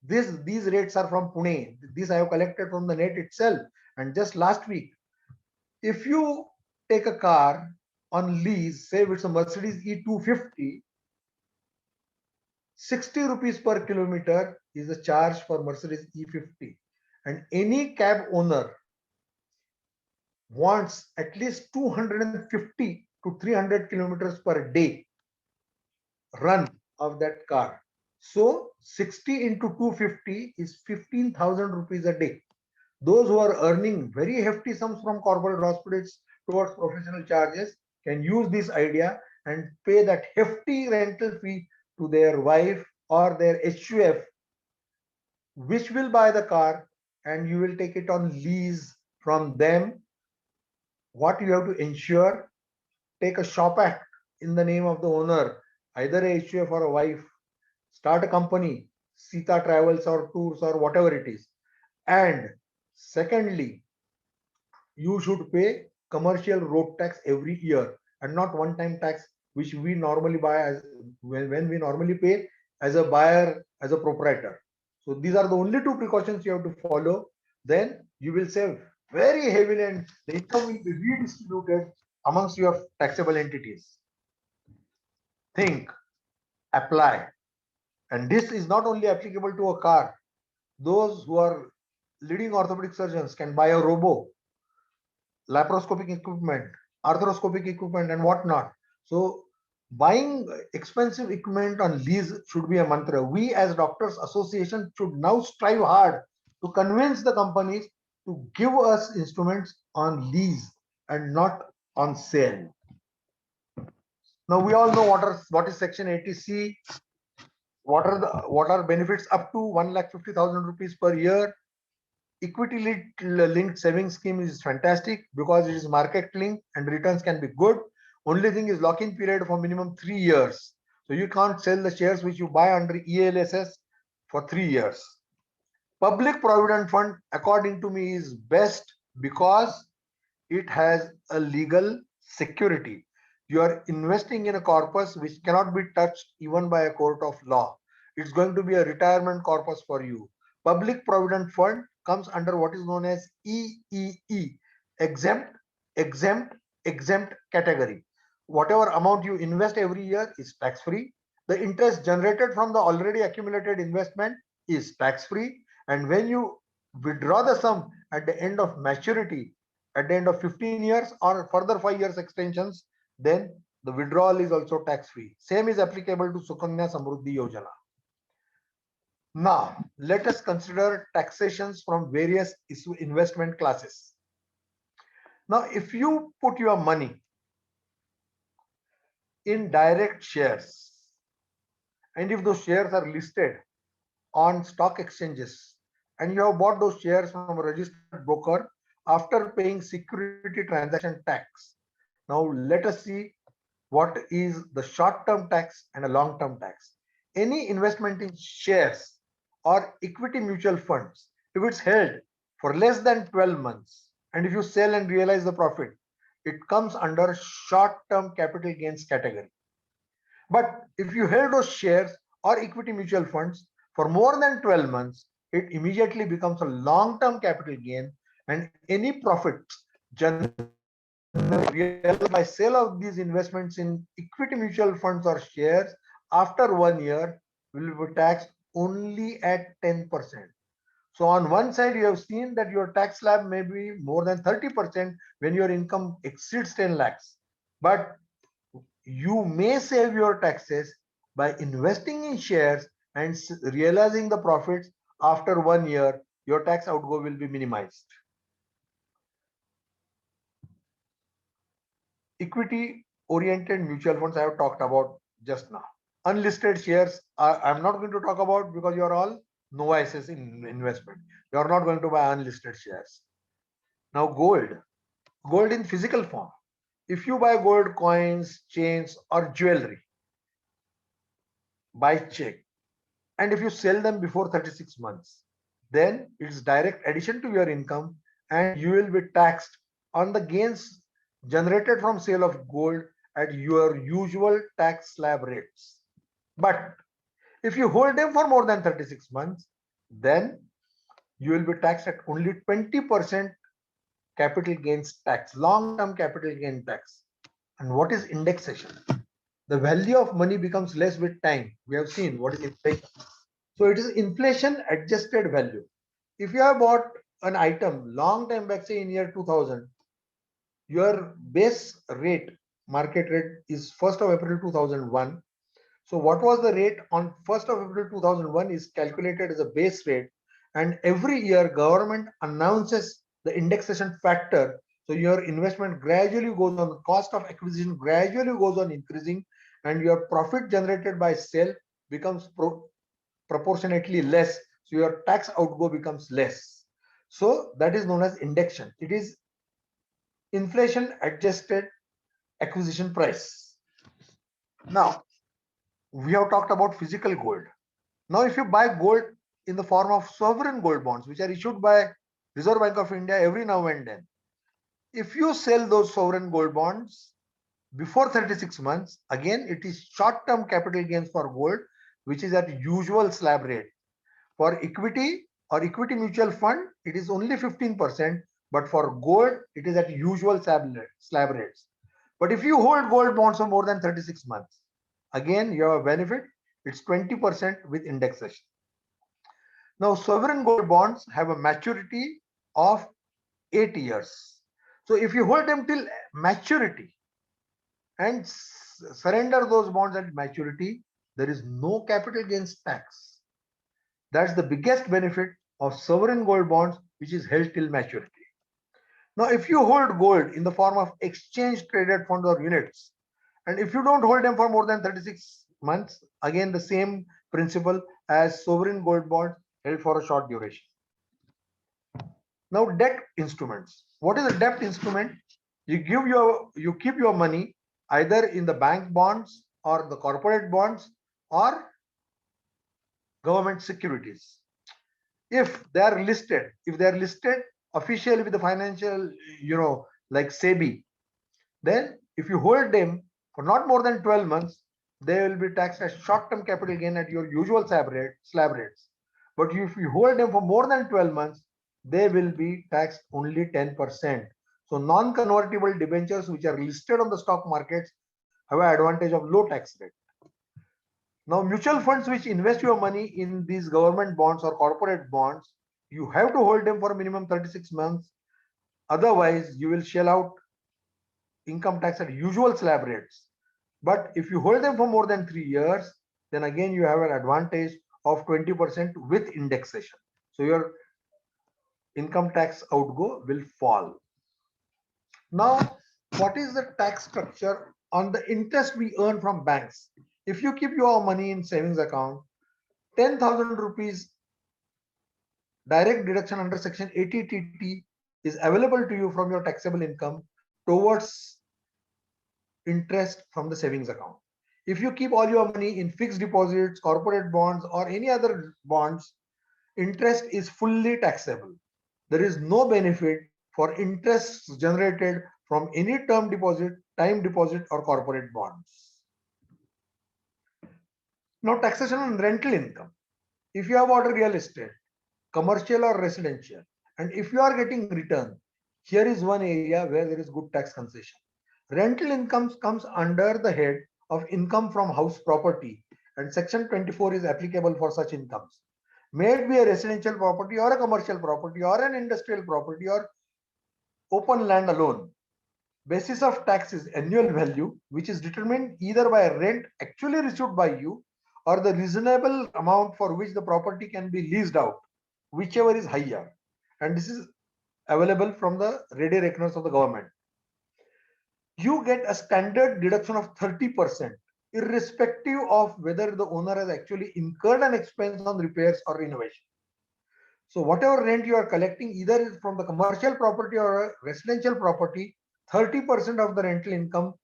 These rates are from Pune. These I have collected from the net itself. And just last week, if you take a car on lease, say it's a Mercedes E250, 60 rupees per kilometer is the charge for Mercedes E50. And any cab owner wants at least 250 to 300 kilometers per day run of that car. So 60 into 250 is 15,000 rupees a day. Those who are earning very hefty sums from corporate hospitals towards professional charges can use this idea and pay that hefty rental fee to their wife or their HUF, which will buy the car, and you will take it on lease from them. What you have to ensure, take a shop act in the name of the owner, either a HUF or a wife, start a company, Sita Travels or Tours or whatever it is. And secondly, you should pay commercial road tax every year and not one-time tax, which we normally buy as when we normally pay as a buyer, as a proprietor. So these are the only two precautions you have to follow. Then you will save very heavily and the income will be redistributed amongst your taxable entities. Think, apply. And this is not only applicable to a car. Those who are leading orthopedic surgeons can buy a robo, laparoscopic equipment, arthroscopic equipment, and whatnot. So buying expensive equipment on lease should be a mantra. We as Doctors Association should now strive hard to convince the companies to give us instruments on lease and not on sale. Now we all know what is Section 80C, what are benefits up to 1,50,000 rupees per year. Equity linked savings scheme is fantastic because it is market linked and returns can be good. Only thing is lock-in period for minimum 3 years. So you can't sell the shares which you buy under ELSS for 3 years. Public Provident Fund, according to me, is best because it has a legal security. You are investing in a corpus which cannot be touched even by a court of law. It's going to be a retirement corpus for you. Public Provident Fund comes under what is known as EEE, exempt category. Whatever amount you invest every year is tax free. The interest generated from the already accumulated investment is tax free. And when you withdraw the sum at the end of maturity, at the end of 15 years or further 5 years extensions, then the withdrawal is also tax free. Same is applicable to Sukanya Samruddhi Yojana. Now, let us consider taxations from various investment classes. Now, if you put your money in direct shares, and if those shares are listed on stock exchanges, and you have bought those shares from a registered broker after paying security transaction tax. Now, let us see what is the short-term tax and a long-term tax. Any investment in shares or equity mutual funds, if it's held for less than 12 months, and if you sell and realize the profit, it comes under short-term capital gains category. But if you held those shares or equity mutual funds for more than 12 months, it immediately becomes a long-term capital gain, and any profits generated by sale of these investments in equity mutual funds or shares after 1 year will be taxed only at 10%. So on one side, you have seen that your tax slab may be more than 30% when your income exceeds 10 lakhs. But you may save your taxes by investing in shares and realizing the profits after 1 year. Your tax outgo will be minimized. Equity oriented mutual funds I have talked about just now. Unlisted shares I'm not going to talk about because you are all novices in investment. You are not going to buy unlisted shares. Now gold in physical form. If you buy gold coins, chains, or jewelry by check, and if you sell them before 36 months, then it's direct addition to your income and you will be taxed on the gains generated from sale of gold at your usual tax slab rates. But if you hold them for more than 36 months, then you will be taxed at only 20% capital gains tax, long-term capital gain tax. And what is indexation? The value of money becomes less with time. We have seen what is inflation. So it is inflation adjusted value. If you have bought an item long time back, say in year 2000, your base rate, market rate is 1st of April 2001. So what was the rate on 1st of April 2001 is calculated as a base rate, and every year government announces the indexation factor. So your investment gradually goes on, the cost of acquisition gradually goes on increasing, and your profit generated by sale becomes proportionately less. So your tax outgo becomes less. So that is known as indexation. It is inflation adjusted acquisition price. Now we have talked about physical gold. Now, if you buy gold in the form of sovereign gold bonds, which are issued by Reserve Bank of India every now and then, if you sell those sovereign gold bonds before 36 months, again, it is short-term capital gains for gold, which is at usual slab rate. For equity or equity mutual fund, it is only 15%, but for gold, it is at usual slab rates. But if you hold gold bonds for more than 36 months, again, you have a benefit. It's 20% with indexation. Now, sovereign gold bonds have a maturity of 8 years. So if you hold them till maturity and surrender those bonds at maturity, there is no capital gains tax. That's the biggest benefit of sovereign gold bonds, which is held till maturity. Now, if you hold gold in the form of exchange traded funds or units, and if you don't hold them for more than 36 months, again, the same principle as sovereign gold bonds held for a short duration. Now, debt instruments. What is a debt instrument? You keep your money either in the bank bonds or the corporate bonds or government securities. If they are listed officially with the financial, like SEBI, then if you hold them for not more than 12 months, they will be taxed as short-term capital gain at your usual slab rates. But if you hold them for more than 12 months, they will be taxed only 10%. So non-convertible debentures which are listed on the stock markets have an advantage of low tax rate. Now, mutual funds which invest your money in these government bonds or corporate bonds, you have to hold them for a minimum 36 months. Otherwise, you will shell out income tax at usual slab rates. But if you hold them for more than 3 years, then again you have an advantage of 20% with indexation. So your income tax outgo will fall. Now, what is the tax structure on the interest we earn from banks? If you keep your money in savings account, 10,000 rupees direct deduction under section 80TT is available to you from your taxable income towards interest from the savings account. If you keep all your money in fixed deposits, corporate bonds, or any other bonds, interest is fully taxable. There is no benefit for interest generated from any term deposit, time deposit, or corporate bonds. Now, taxation on rental income. If you have bought real estate, commercial or residential, and if you are getting return, here is one area where there is good tax concession. Rental income comes under the head of income from house property and section 24 is applicable for such incomes. May it be a residential property or a commercial property or an industrial property or open land alone. Basis of tax is annual value, which is determined either by rent actually received by you or the reasonable amount for which the property can be leased out, whichever is higher. And this is available from the ready reckoners of the government. You get a standard deduction of 30%, irrespective of whether the owner has actually incurred an expense on repairs or renovation. So whatever rent you are collecting, either from the commercial property or a residential property, 30% of the rental income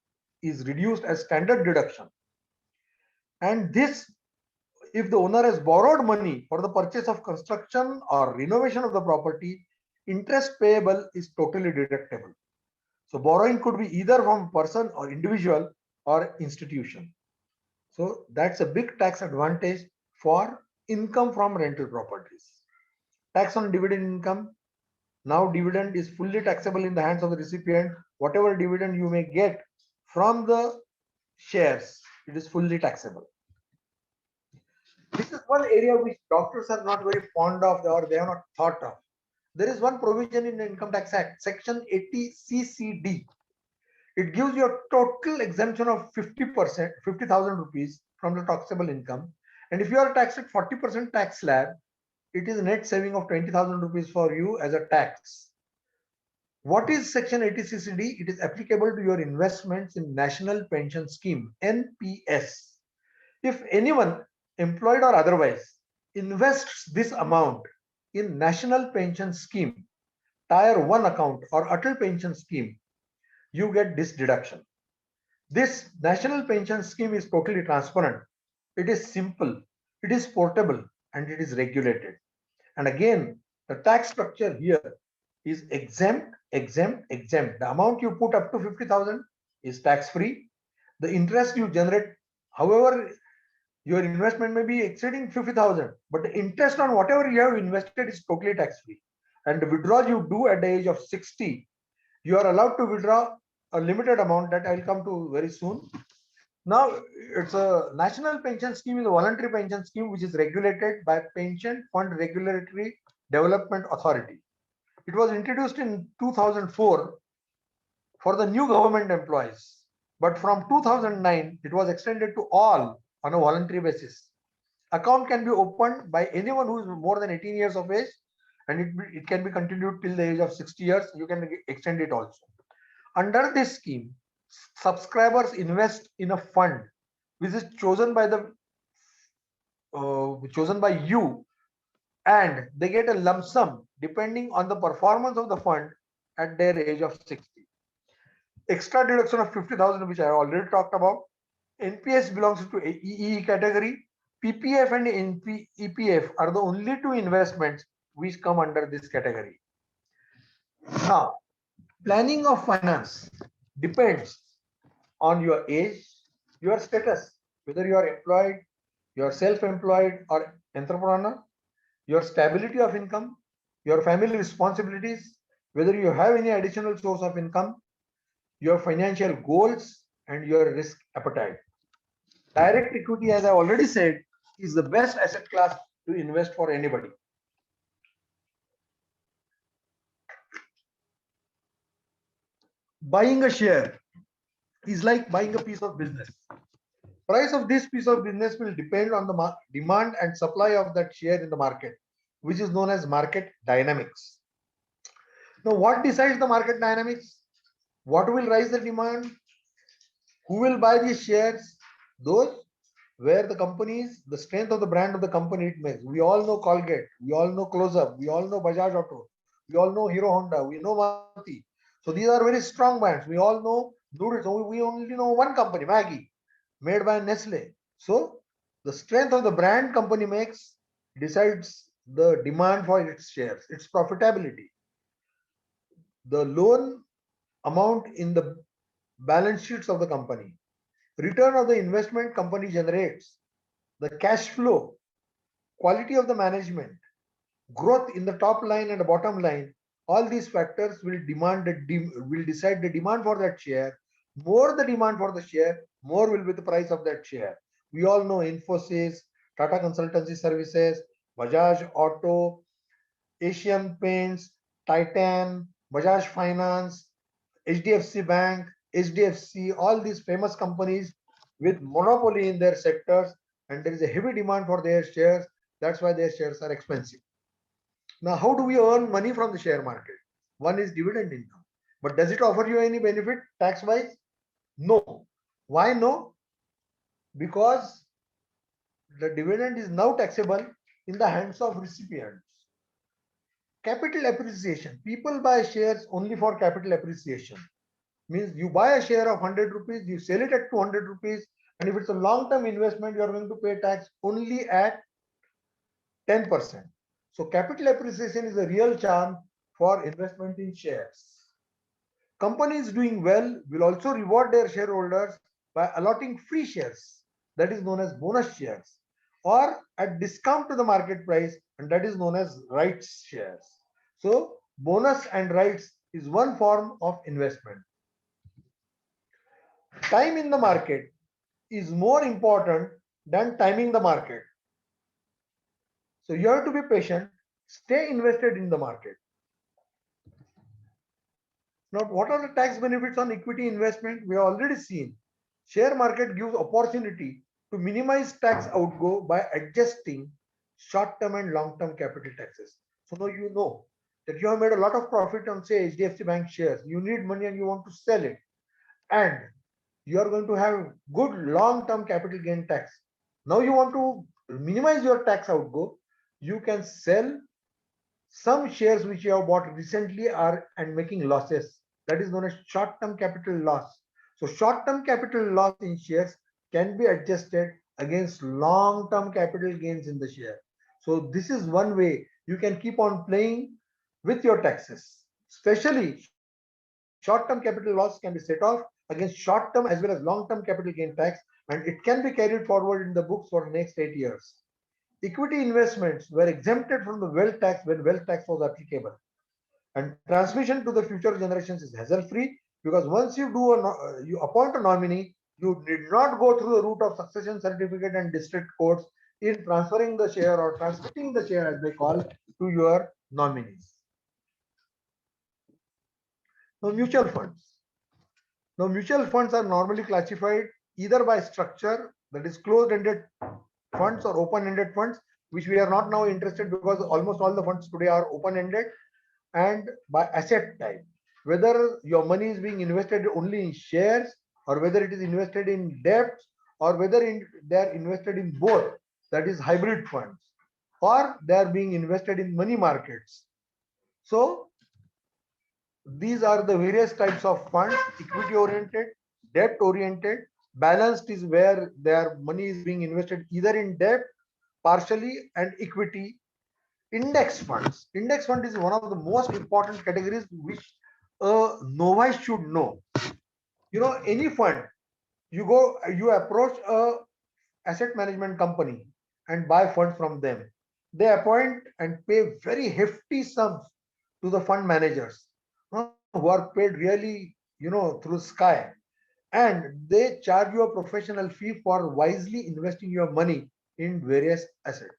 is reduced as standard deduction. And this, if the owner has borrowed money for the purchase of construction or renovation of the property, interest payable is totally deductible. So borrowing could be either from person or individual or institution. So that's a big tax advantage for income from rental properties. Tax on dividend income. Now dividend is fully taxable in the hands of the recipient. Whatever dividend you may get from the shares, it is fully taxable. This is one area which doctors are not very fond of or they have not thought of. There is one provision in the Income Tax Act, Section 80 CCD. It gives you a total exemption of 50%, 50,000 rupees from the taxable income. And if you are taxed at 40% tax slab, it is a net saving of 20,000 rupees for you as a tax. What is Section 80 CCD? It is applicable to your investments in National Pension Scheme, NPS. If anyone, employed or otherwise, invests this amount in National Pension Scheme, Tier 1 account or Atal Pension Scheme, you get this deduction. This National Pension Scheme is totally transparent. It is simple, it is portable, and it is regulated. And again, the tax structure here is exempt, exempt, exempt. The amount you put up to 50,000 is tax free. The interest you generate, however, your investment may be exceeding 50,000, but the interest on whatever you have invested is totally tax free. And the withdrawal you do at the age of 60, you are allowed to withdraw a limited amount that I will come to very soon. Now, it's a National Pension Scheme is a voluntary pension scheme which is regulated by Pension Fund Regulatory Development Authority. It was introduced in 2004 for the new government employees, but from 2009 it was extended to all on a voluntary basis. Account can be opened by anyone who is more than 18 years of age, and it can be continued till the age of 60 years. You can extend it also. Under this scheme, subscribers invest in a fund which is chosen by you, and they get a lump sum depending on the performance of the fund at their age of 60. Extra deduction of 50,000, which I already talked about. NPS belongs to EE category. PPF and EPF are the only two investments which come under this category. Now, planning of finance depends on your age, your status, whether you are employed, you are self-employed or entrepreneur, your stability of income, your family responsibilities, whether you have any additional source of income, your financial goals, and your risk appetite. Direct equity, as I already said, is the best asset class to invest for anybody. Buying a share is like buying a piece of business. Price of this piece of business will depend on the demand and supply of that share in the market, which is known as market dynamics. Now, what decides the market dynamics? What will rise the demand? Who will buy these shares? Those where the companies, the strength of the brand of the company it makes. We all know Colgate, we all know Close Up, we all know Bajaj Auto, we all know Hero Honda, we know Maruti. So these are very strong brands. We all know noodles. We only know one company, Maggi, made by Nestle. So the strength of the brand company makes decides the demand for its shares, its profitability. The loan amount in the balance sheets of the company, return of the investment company generates, the cash flow, quality of the management, growth in the top line and the bottom line, all these factors will decide the demand for that share. More the demand for the share, more will be the price of that share. We all know Infosys, Tata Consultancy Services, Bajaj Auto, Asian Paints, Titan, Bajaj Finance, HDFC Bank, HDFC, all these famous companies with monopoly in their sectors, and there is a heavy demand for their shares. That's why their shares are expensive. Now, how do we earn money from the share market? One is dividend income. But does it offer you any benefit tax wise? No. Why no? Because the dividend is now taxable in the hands of recipients. Capital appreciation. People buy shares only for capital appreciation. Means you buy a share of 100 rupees, you sell it at 200 rupees, and if it's a long term investment, you are going to pay tax only at 10%. So capital appreciation is a real charm for investment in shares. Companies doing well will also reward their shareholders by allotting free shares, that is known as bonus shares, or at discount to the market price, and that is known as rights shares. So bonus and rights is one form of investment. Time in the market is more important than timing the market. So you have to be patient, stay invested in the market. Now, what are the tax benefits on equity investment? We have already seen. Share market gives opportunity to minimize tax outgo by adjusting short-term and long-term capital taxes. So now you know that you have made a lot of profit on, say, HDFC Bank shares. You need money and you want to sell it, and you are going to have good long-term capital gain tax. Now you want to minimize your tax outgo. You can sell some shares which you have bought recently are and making losses. That is known as short-term capital loss. So short-term capital loss in shares can be adjusted against long-term capital gains in the share. So this is one way you can keep on playing with your taxes. Especially short-term capital loss can be set off against short-term as well as long-term capital gain tax, and it can be carried forward in the books for the next 8 years. Equity investments were exempted from the wealth tax when wealth tax was applicable. And transmission to the future generations is hassle-free, because once you appoint a nominee, you did not go through the route of succession certificate and district courts in transferring the share or transmitting the share, as they call, to your nominees. Now, mutual funds. Now, mutual funds are normally classified either by structure, that is closed-ended funds, or open-ended funds, which we are not now interested because almost all the funds today are open-ended, and by asset type, whether your money is being invested only in shares, or whether it is invested in debts, or whether they are invested in both, that is hybrid funds, or they are being invested in money markets. So these are the various types of funds: equity oriented, debt oriented. Balanced is where their money is being invested either in debt partially and equity. Index funds. Index fund is one of the most important categories which a novice should know. You know, any fund, you approach a asset management company and buy funds from them. They appoint and pay very hefty sums to the fund managers, who are paid really, through sky, and they charge you a professional fee for wisely investing your money in various assets,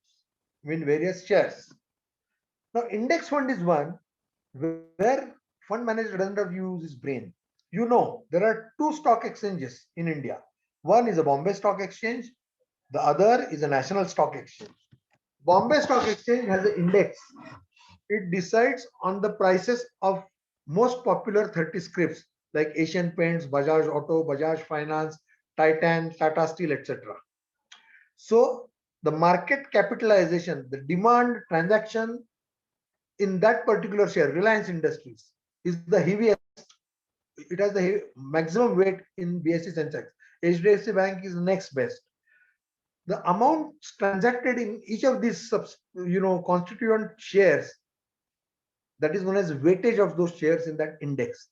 in various shares. Now, index fund is one where fund manager doesn't have to use his brain. You know, there are two stock exchanges in India. One is a Bombay Stock Exchange, the other is a National Stock Exchange. Bombay Stock Exchange has an index. It decides on the prices of most popular 30 scripts like Asian Paints, Bajaj Auto, Bajaj Finance, Titan, Tata Steel, etc. So the market capitalization, the demand transaction in that particular share, Reliance Industries, is the heaviest. It has the maximum weight in BSE Sensex. HDFC Bank is next best. The amounts transacted in each of these constituent shares, that is known as weightage of those shares in that index.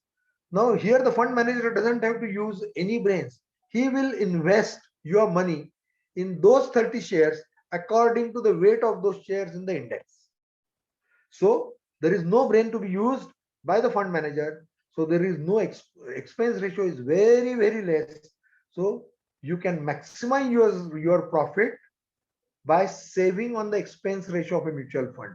Now here the fund manager doesn't have to use any brains. He will invest your money in those 30 shares according to the weight of those shares in the index. So there is no brain to be used by the fund manager. So there is no expense ratio is very, very less. So you can maximize your profit by saving on the expense ratio of a mutual fund.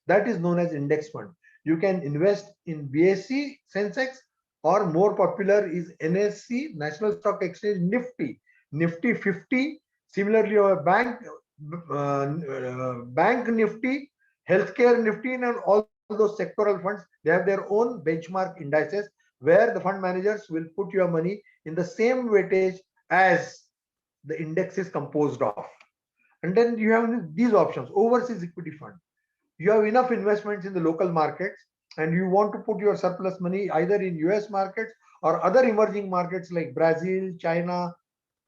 That is known as index fund. You can invest in BSE, Sensex, or more popular is NSE, National Stock Exchange Nifty, Nifty 50. Similarly, our bank Nifty, healthcare Nifty, and all those sectoral funds, they have their own benchmark indices where the fund managers will put your money in the same weightage as the index is composed of. And then you have these options: overseas equity fund. You have enough investments in the local markets and you want to put your surplus money either in US markets or other emerging markets like Brazil, China,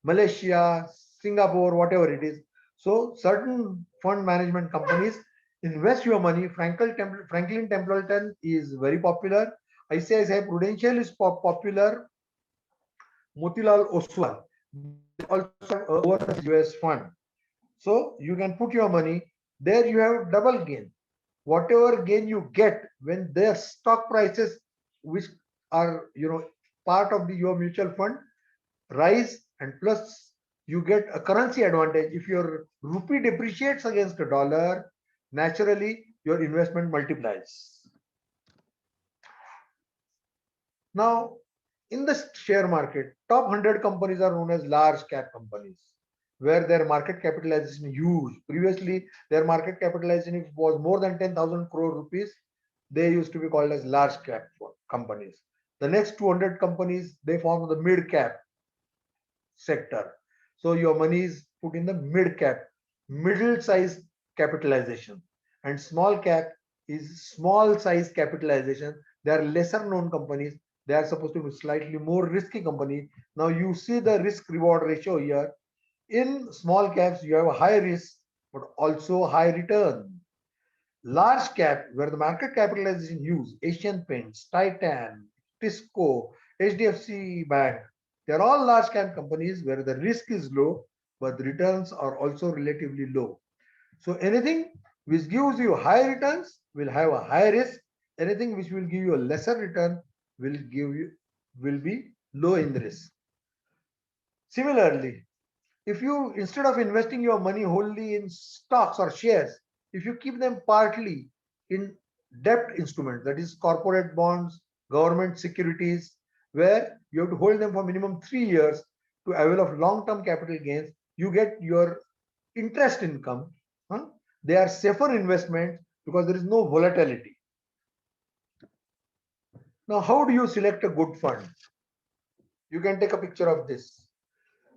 Malaysia, Singapore, whatever it is. So certain fund management companies invest your money. Franklin Templeton is very popular. ICICI Prudential is popular. Motilal Oswal, they also have a overseas US fund. So you can put your money there. You have double gain. Whatever gain you get when their stock prices, which are part of your mutual fund, rise, and plus you get a currency advantage. If your rupee depreciates against the dollar, naturally your investment multiplies. Now, in the share market, top 100 companies are known as large cap companies, where their market capitalization is huge. Previously, their market capitalization was more than 10,000 crore rupees. They used to be called as large cap companies. The next 200 companies, they form the mid cap sector. So your money is put in the mid cap, middle size capitalization, and small cap is small size capitalization. They are lesser known companies. They are supposed to be slightly more risky company. Now you see the risk reward ratio here. In small caps, you have a high risk, but also high return. Large cap, where the market capitalization huge, Asian Paints, Titan, Tisco, HDFC Bank, they are all large cap companies where the risk is low, but the returns are also relatively low. So anything which gives you high returns will have a high risk. Anything which will give you a lesser return will be low in the risk. Similarly, if you, instead of investing your money wholly in stocks or shares, if you keep them partly in debt instruments, that is corporate bonds, government securities, where you have to hold them for minimum 3 years to avail of long-term capital gains, you get your interest income. They are safer investments because there is no volatility. Now, how do you select a good fund? You can take a picture of this.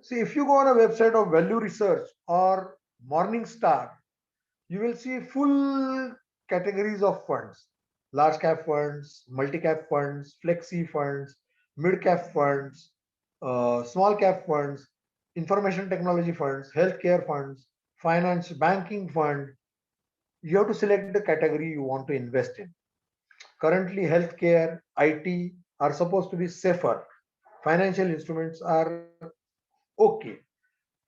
See, if you go on a website of Value Research or Morningstar, you will see full categories of funds: large cap funds, multi cap funds, flexi funds, mid cap funds, small cap funds, information technology funds, healthcare funds, finance, banking fund. You have to select the category you want to invest in. Currently, healthcare, IT are supposed to be safer. Financial instruments are okay,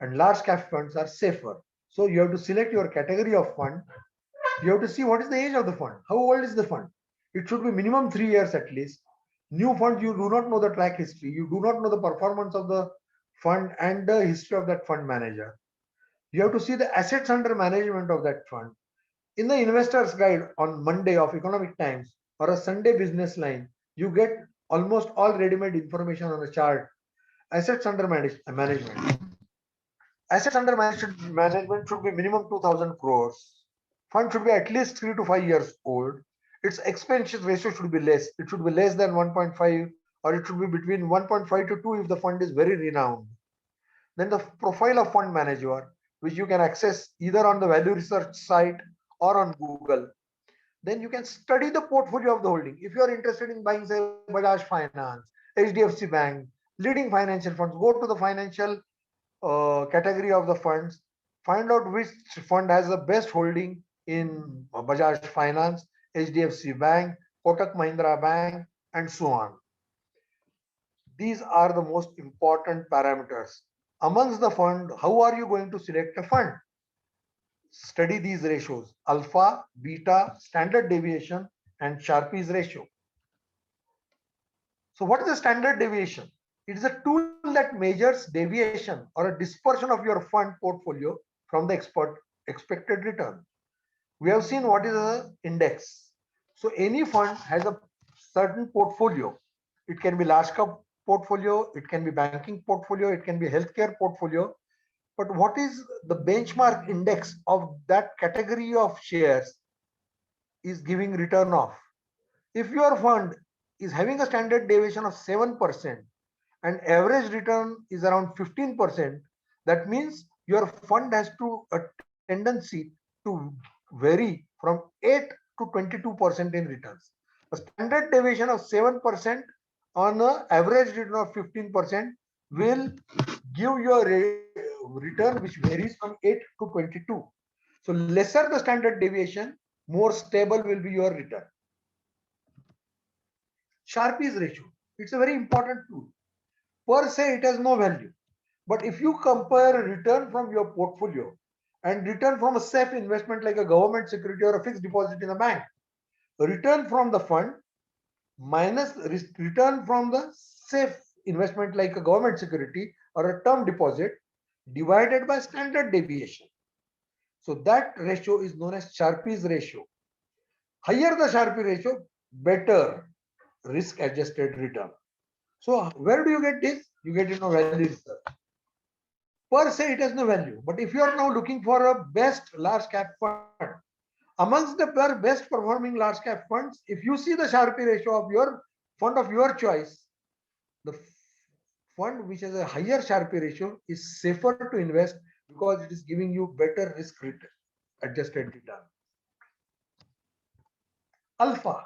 and large cap funds are safer. So you have to select your category of fund. You have to see what is the age of the fund. How old is the fund? It should be minimum 3 years at least. New funds, you do not know the track history. You do not know the performance of the fund and the history of that fund manager. You have to see the assets under management of that fund. In the investor's guide on Monday of Economic Times or a Sunday business line, you get almost all ready-made information on a chart. Assets under management. Assets under management should be minimum 2,000 crores. Fund should be at least 3 to 5 years old. Its expense ratio should be less. It should be less than 1.5, or it should be between 1.5 to 2 if the fund is very renowned. Then the profile of fund manager, which you can access either on the Value Research site or on Google. Then you can study the portfolio of the holding. If you are interested in buying, say, Bajaj Finance, HDFC Bank, leading financial funds, go to the financial category of the funds, find out which fund has the best holding in Bajaj Finance, HDFC Bank, Kotak Mahindra Bank, and so on. These are the most important parameters. Amongst the fund, how are you going to select a fund? Study these ratios: alpha, beta, standard deviation, and Sharpe's ratio. So what is the standard deviation? It is a tool that measures deviation or a dispersion of your fund portfolio from the expected return. We have seen what is an index. So any fund has a certain portfolio. It can be large cap portfolio, it can be banking portfolio, it can be healthcare portfolio. But what is the benchmark index of that category of shares is giving return of? If your fund is having a standard deviation of 7% and average return is around 15%, that means your fund has to a tendency to vary from 8 to 22% in returns. A standard deviation of 7% on an average return of 15% will give you a return which varies from 8 to 22. So lesser the standard deviation, more stable will be your return. Sharpe's ratio, it's a very important tool. Per se, it has no value. But if you compare return from your portfolio and return from a safe investment like a government security or a fixed deposit in a bank, return from the fund minus return from the safe investment like a government security or a term deposit divided by standard deviation. So that ratio is known as Sharpe's ratio. Higher the Sharpe ratio, better risk adjusted return. So where do you get this? You get it in a value research. Per se, it has no value. But if you are now looking for a best large cap fund, amongst the best performing large cap funds, if you see the Sharpe ratio of your fund of your choice, the fund which has a higher Sharpe ratio is safer to invest because it is giving you better risk return, adjusted return. Alpha.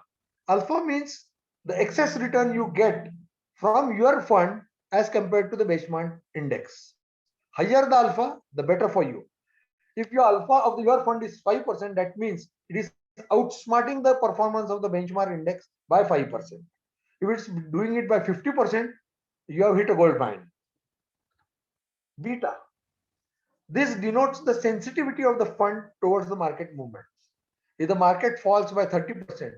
Alpha means the excess return you get from your fund as compared to the benchmark index. Higher the alpha, the better for you. If your alpha of your fund is 5%, that means it is outsmarting the performance of the benchmark index by 5%. If it's doing it by 50%, you have hit a gold mine. Beta. This denotes the sensitivity of the fund towards the market movements. If the market falls by 30%,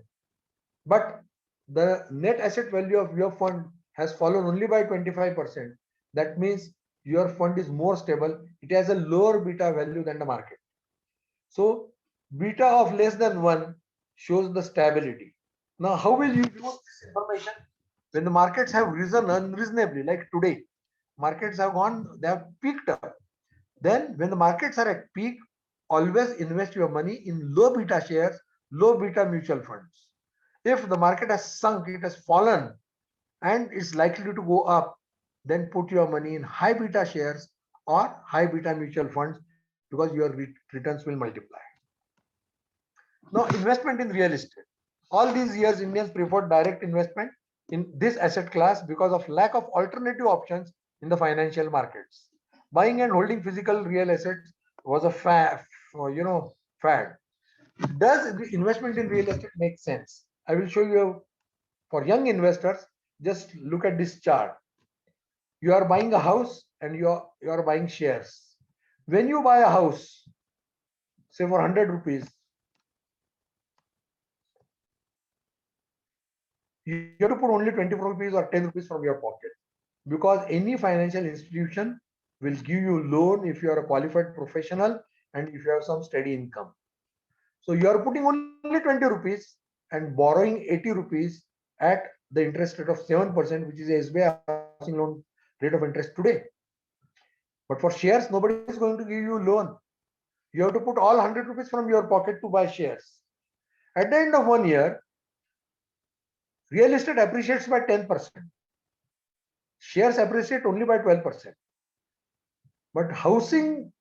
but the net asset value of your fund has fallen only by 25%, that means your fund is more stable. It has a lower beta value than the market. So beta of less than 1 shows the stability. Now, how will you use this information? When the markets have risen unreasonably, like today, markets have gone, they have peaked up. Then when the markets are at peak, always invest your money in low beta shares, low beta mutual funds. If the market has sunk, it has fallen, and it's likely to go up, then put your money in high beta shares or high beta mutual funds because your returns will multiply. Now, investment in real estate. All these years, Indians preferred direct investment in this asset class because of lack of alternative options in the financial markets. Buying and holding physical real assets was a fad. Does the investment in real estate make sense? I will show you for young investors. Just look at this chart. You are buying a house and you are buying shares. When you buy a house, say for 100 rupees, you have to put only 24 rupees or 10 rupees from your pocket, because any financial institution will give you loan if you are a qualified professional and if you have some steady income. So you are putting only 20 rupees and borrowing 80 rupees at the interest rate of 7%, which is a SBI housing loan rate of interest today. But for shares, nobody is going to give you loan. You have to put all 100 rupees from your pocket to buy shares. At the end of 1 year, real estate appreciates by 10%. Shares appreciate only by 12%. But housing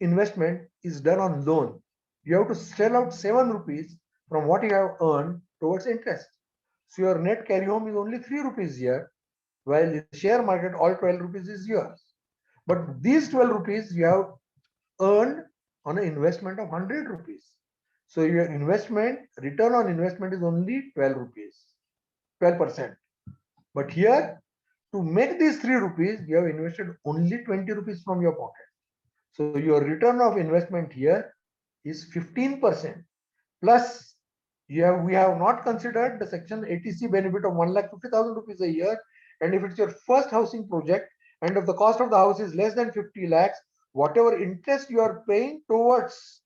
investment is done on loan. You have to sell out 7 rupees from what you have earned towards interest. So your net carry home is only 3 rupees here, while in the share market, all 12 rupees is yours. But these 12 rupees you have earned on an investment of 100 rupees. So your investment, return on investment is only 12 rupees, 12%. But here, to make these 3 rupees, you have invested only 20 rupees from your pocket. So your return of investment here is 15%. Plus, we have not considered the section 80C benefit of 1,50,000 rupees a year And if it's your first housing project and if the cost of the house is less than 50 lakhs, whatever interest you are paying towards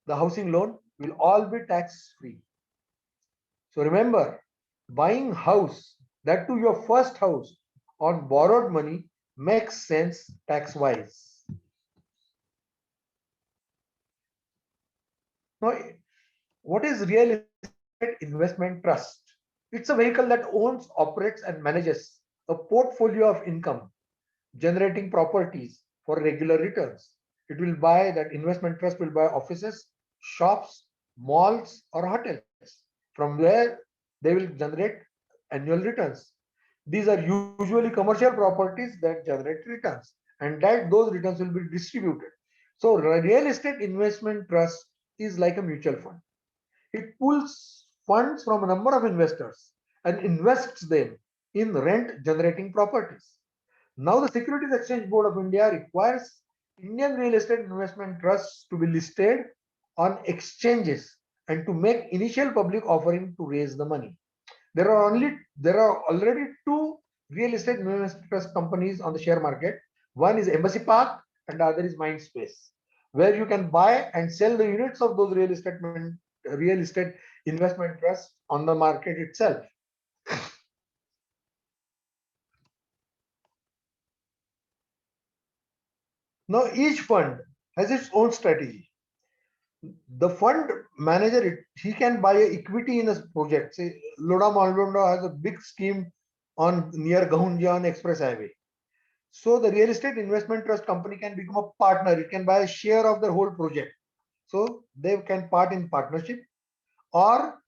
the housing loan will all be tax free. So remember, buying house, that to your first house on borrowed money makes sense tax wise. Now, what is real estate investment trust? It's a vehicle that owns, operates, and manages a portfolio of income generating properties for regular returns. It will buy, that investment trust will buy offices, shops, malls, or hotels from where they will generate annual returns. These are usually commercial properties that generate returns, and that those returns will be distributed. So real estate investment trust is like a mutual fund. It pulls funds from a number of investors and invests them in rent generating properties. Now, the Securities Exchange Board of India requires Indian real estate investment trusts to be listed on exchanges and to make initial public offering to raise the money. There are already two real estate investment trust companies on the share market. One is Embassy Park and the other is Mindspace, where you can buy and sell the units of those real estate investment trusts on the market itself. Now, each fund has its own strategy. The fund manager, he can buy equity in a project. Say, Lodha Malvonda has a big scheme on near Gahunjan Express Highway. So the real estate investment trust company can become a partner. It can buy a share of the whole project. So they can part in partnership, or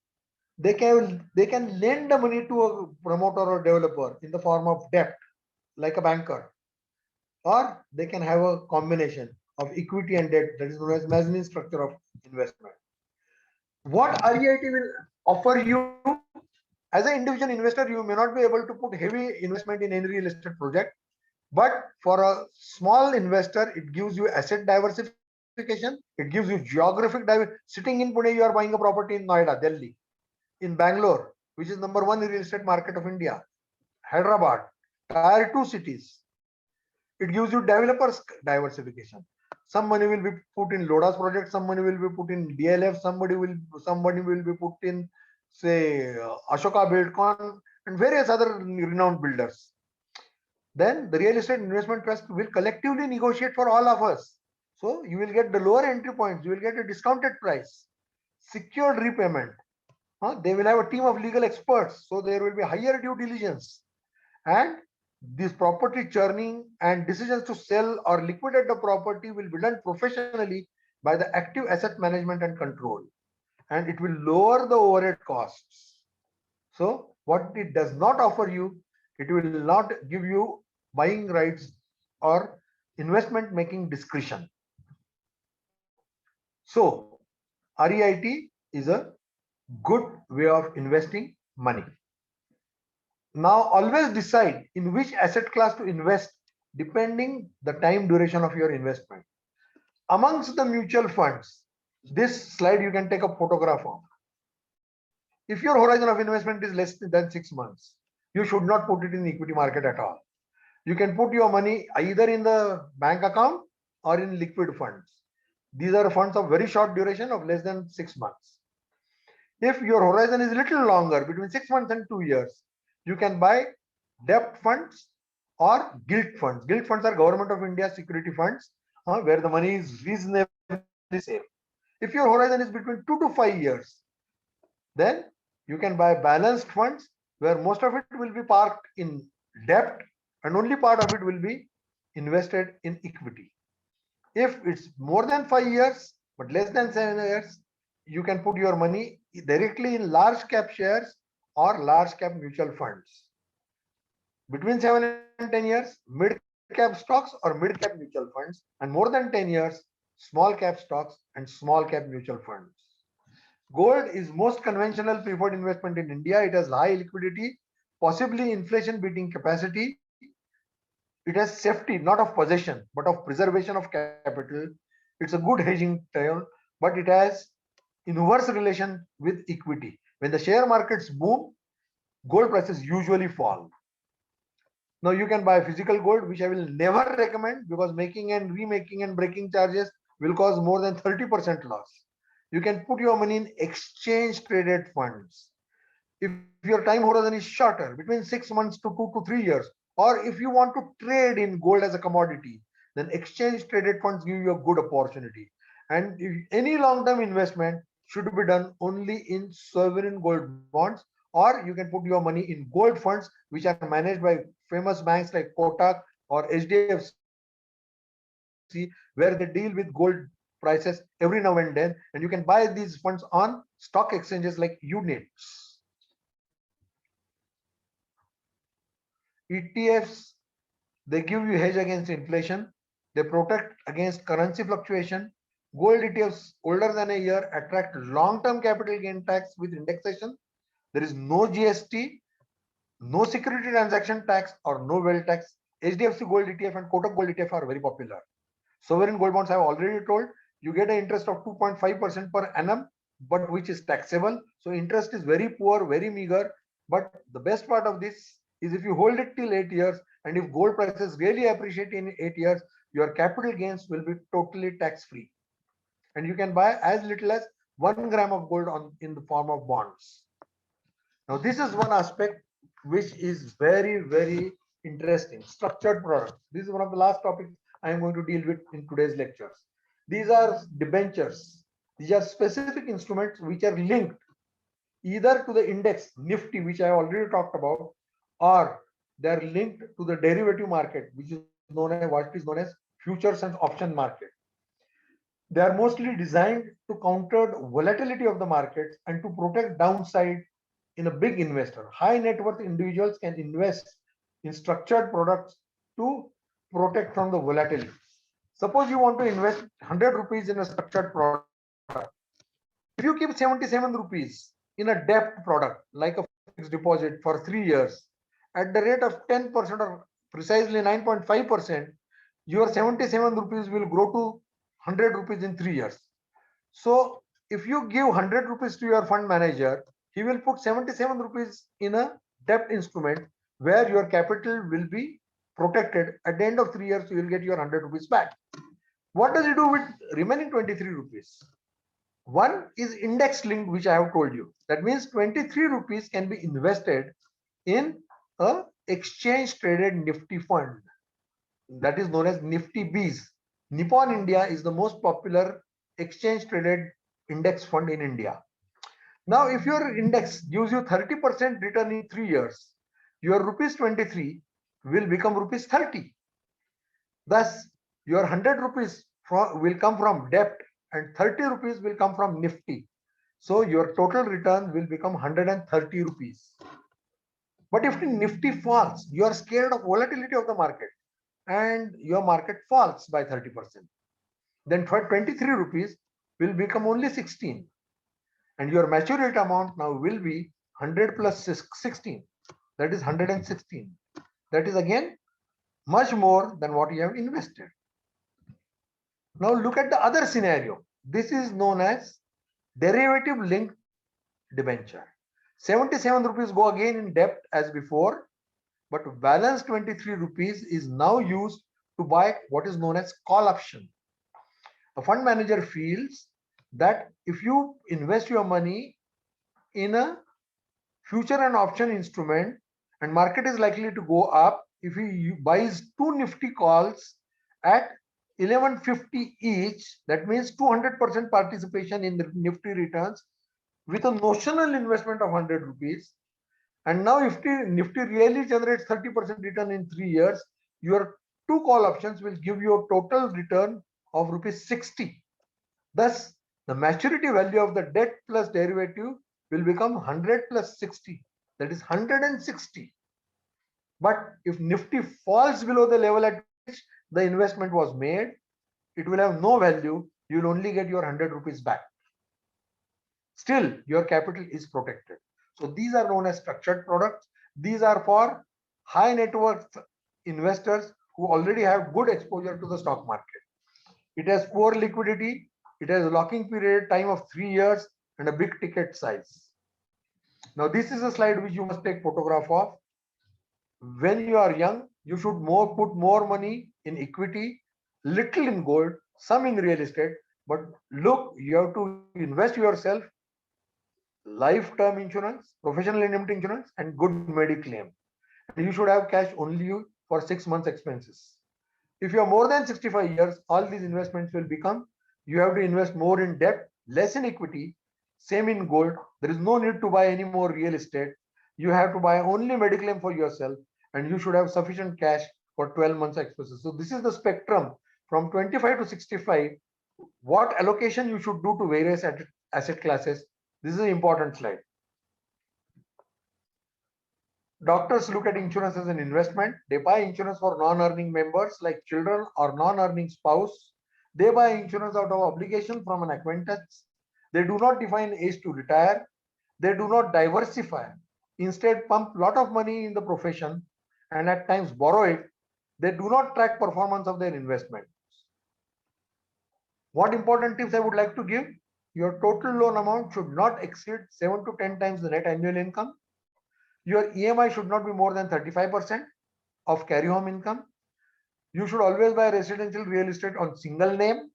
they can lend the money to a promoter or developer in the form of debt, like a banker, or they can have a combination of equity and debt, that is known as mezzanine structure of investment. What REIT will offer you as an individual investor, you may not be able to put heavy investment in any real estate project, but for a small investor, it gives you asset diversification, it gives you geographic diversity. Sitting in Pune, you are buying a property in Noida, Delhi, in Bangalore, which is number one real estate market of India, Hyderabad, tier 2 cities. It gives you developers diversification. Some money will be put in Loda's project, some money will be put in DLF, somebody will be put in, say, Ashoka Buildcon and various other renowned builders. Then the real estate investment trust will collectively negotiate for all of us. So you will get the lower entry points, you will get a discounted price, secured repayment. They will have a team of legal experts, so there will be higher due diligence. And this property churning and decisions to sell or liquidate the property will be done professionally by the active asset management and control, and it will lower the overhead costs. So what it does not offer you, it will not give you buying rights or investment making discretion. So REIT is a good way of investing money. Now always decide in which asset class to invest depending the time duration of your investment. Amongst the mutual funds, this slide you can take a photograph of. If your horizon of investment is less than 6 months, you should not put it in the equity market at all. You can put your money either in the bank account or in liquid funds. These are funds of very short duration of less than 6 months. If your horizon is little longer, between 6 months and 2 years, you can buy debt funds or gilt funds. Gilt funds are Government of India security funds, where the money is reasonably safe. If your horizon is between 2 to 5 years, then you can buy balanced funds where most of it will be parked in debt and only part of it will be invested in equity. If it's more than 5 years but less than 7 years, you can put your money directly in large cap shares or large cap mutual funds. Between 7 and 10 years, mid cap stocks or mid cap mutual funds, and more than 10 years, small cap stocks and small cap mutual funds. Gold is most conventional preferred investment in India. It has high liquidity, possibly inflation beating capacity. It has safety, not of possession, but of preservation of capital. It's a good hedging term, but it has inverse relation with equity. When the share markets boom, gold prices usually fall. Now you can buy physical gold, which I will never recommend because making and remaking and breaking charges will cause more than 30% loss. You can put your money in exchange traded funds. If your time horizon is shorter, between 6 months to 2 to 3 years, or if you want to trade in gold as a commodity, then exchange traded funds give you a good opportunity. And if any long-term investment should be done only in sovereign gold bonds, or you can put your money in gold funds, which are managed by famous banks like Kotak or HDFC, where they deal with gold prices every now and then, and you can buy these funds on stock exchanges like units. ETFs, they give you hedge against inflation. They protect against currency fluctuation. Gold ETFs older than a year attract long-term capital gain tax with indexation. There is no GST, no security transaction tax or no wealth tax. HDFC Gold ETF and Kotak Gold ETF are very popular. Sovereign gold bonds I have already told, you get an interest of 2.5% per annum, but which is taxable. So interest is very poor, very meager. But the best part of this is if you hold it till 8 years, and if gold prices really appreciate in 8 years, your capital gains will be totally tax free. And you can buy as little as 1 gram of gold in the form of bonds. Now, this is one aspect which is very interesting. Structured products. This is one of the last topics I am going to deal with in today's lectures. These are debentures. These are specific instruments which are linked either to the index Nifty, which I already talked about, or they are linked to the derivative market, which is known as what is known as futures and option market. They are mostly designed to counter the volatility of the markets and to protect downside in a big investor. High net worth individuals can invest in structured products to protect from the volatility. Suppose you want to invest 100 rupees in a structured product. If you keep 77 rupees in a debt product like a fixed deposit for 3 years at the rate of 10% or precisely 9.5%, your 77 rupees will grow to 100 rupees in 3 years. So if you give 100 rupees to your fund manager, he will put 77 rupees in a debt instrument where your capital will be protected. At the end of 3 years, you will get your 100 rupees back. What does he do with remaining 23 rupees? One is index linked, which I have told you. That means 23 rupees can be invested in a exchange traded Nifty fund. That is known as Nifty Bees. Nippon India is the most popular exchange traded index fund in India. Now, if your index gives you 30% return in 3 years, your rupees 23 will become rupees 30. Thus, your 100 rupees will come from debt and 30 rupees will come from Nifty. So your total return will become 130 rupees. But if the Nifty falls, you are scared of volatility of the market and your market falls by 30%. Then 23 rupees will become only 16. And your maturity amount now will be 100 plus 16. That is 116. That is again much more than what you have invested. Now look at the other scenario. This is known as derivative linked debenture. 77 rupees go again in debt as before, but balance 23 rupees is now used to buy what is known as call option. A fund manager feels that if you invest your money in a future and option instrument and market is likely to go up, if he buys two Nifty calls at 1150 each, that means 200% participation in the Nifty returns with a notional investment of 100 rupees. And now if Nifty really generates 30% return in 3 years, your two call options will give you a total return of rupees 60. Thus, the maturity value of the debt plus derivative will become 100 plus 60. That is 160. But if Nifty falls below the level at which the investment was made, it will have no value. You will only get your 100 rupees back. Still, your capital is protected. So these are known as structured products. These are for high net worth investors who already have good exposure to the stock market. It has poor liquidity. It has a locking period time of 3 years and a big ticket size. Now, this is a slide which you must take photograph of. When you are young, You should put more money in equity, little in gold, some in real estate. But look, you have to invest yourself, life term insurance, professional indemnity insurance, and good mediclaim. And you should have cash only for 6 months expenses. If you are more than 65 years, all these investments will become, you have to invest more in debt, less in equity, same in gold. There is no need to buy any more real estate. You have to buy only mediclaim for yourself, and you should have sufficient cash for 12 months expenses. So this is the spectrum from 25 to 65, what allocation you should do to various asset classes. This is an important slide. Doctors look at insurance as an investment. They buy insurance for non-earning members like children or non-earning spouse. They buy insurance out of obligation from an acquaintance. They do not define age to retire. They do not diversify. Instead, pump lot of money in the profession and at times borrow it. They do not track performance of their investment. What important tips I would like to give? Your total loan amount should not exceed 7 to 10 times the net annual income. Your EMI should not be more than 35% of carry home income. You should always buy residential real estate on single name.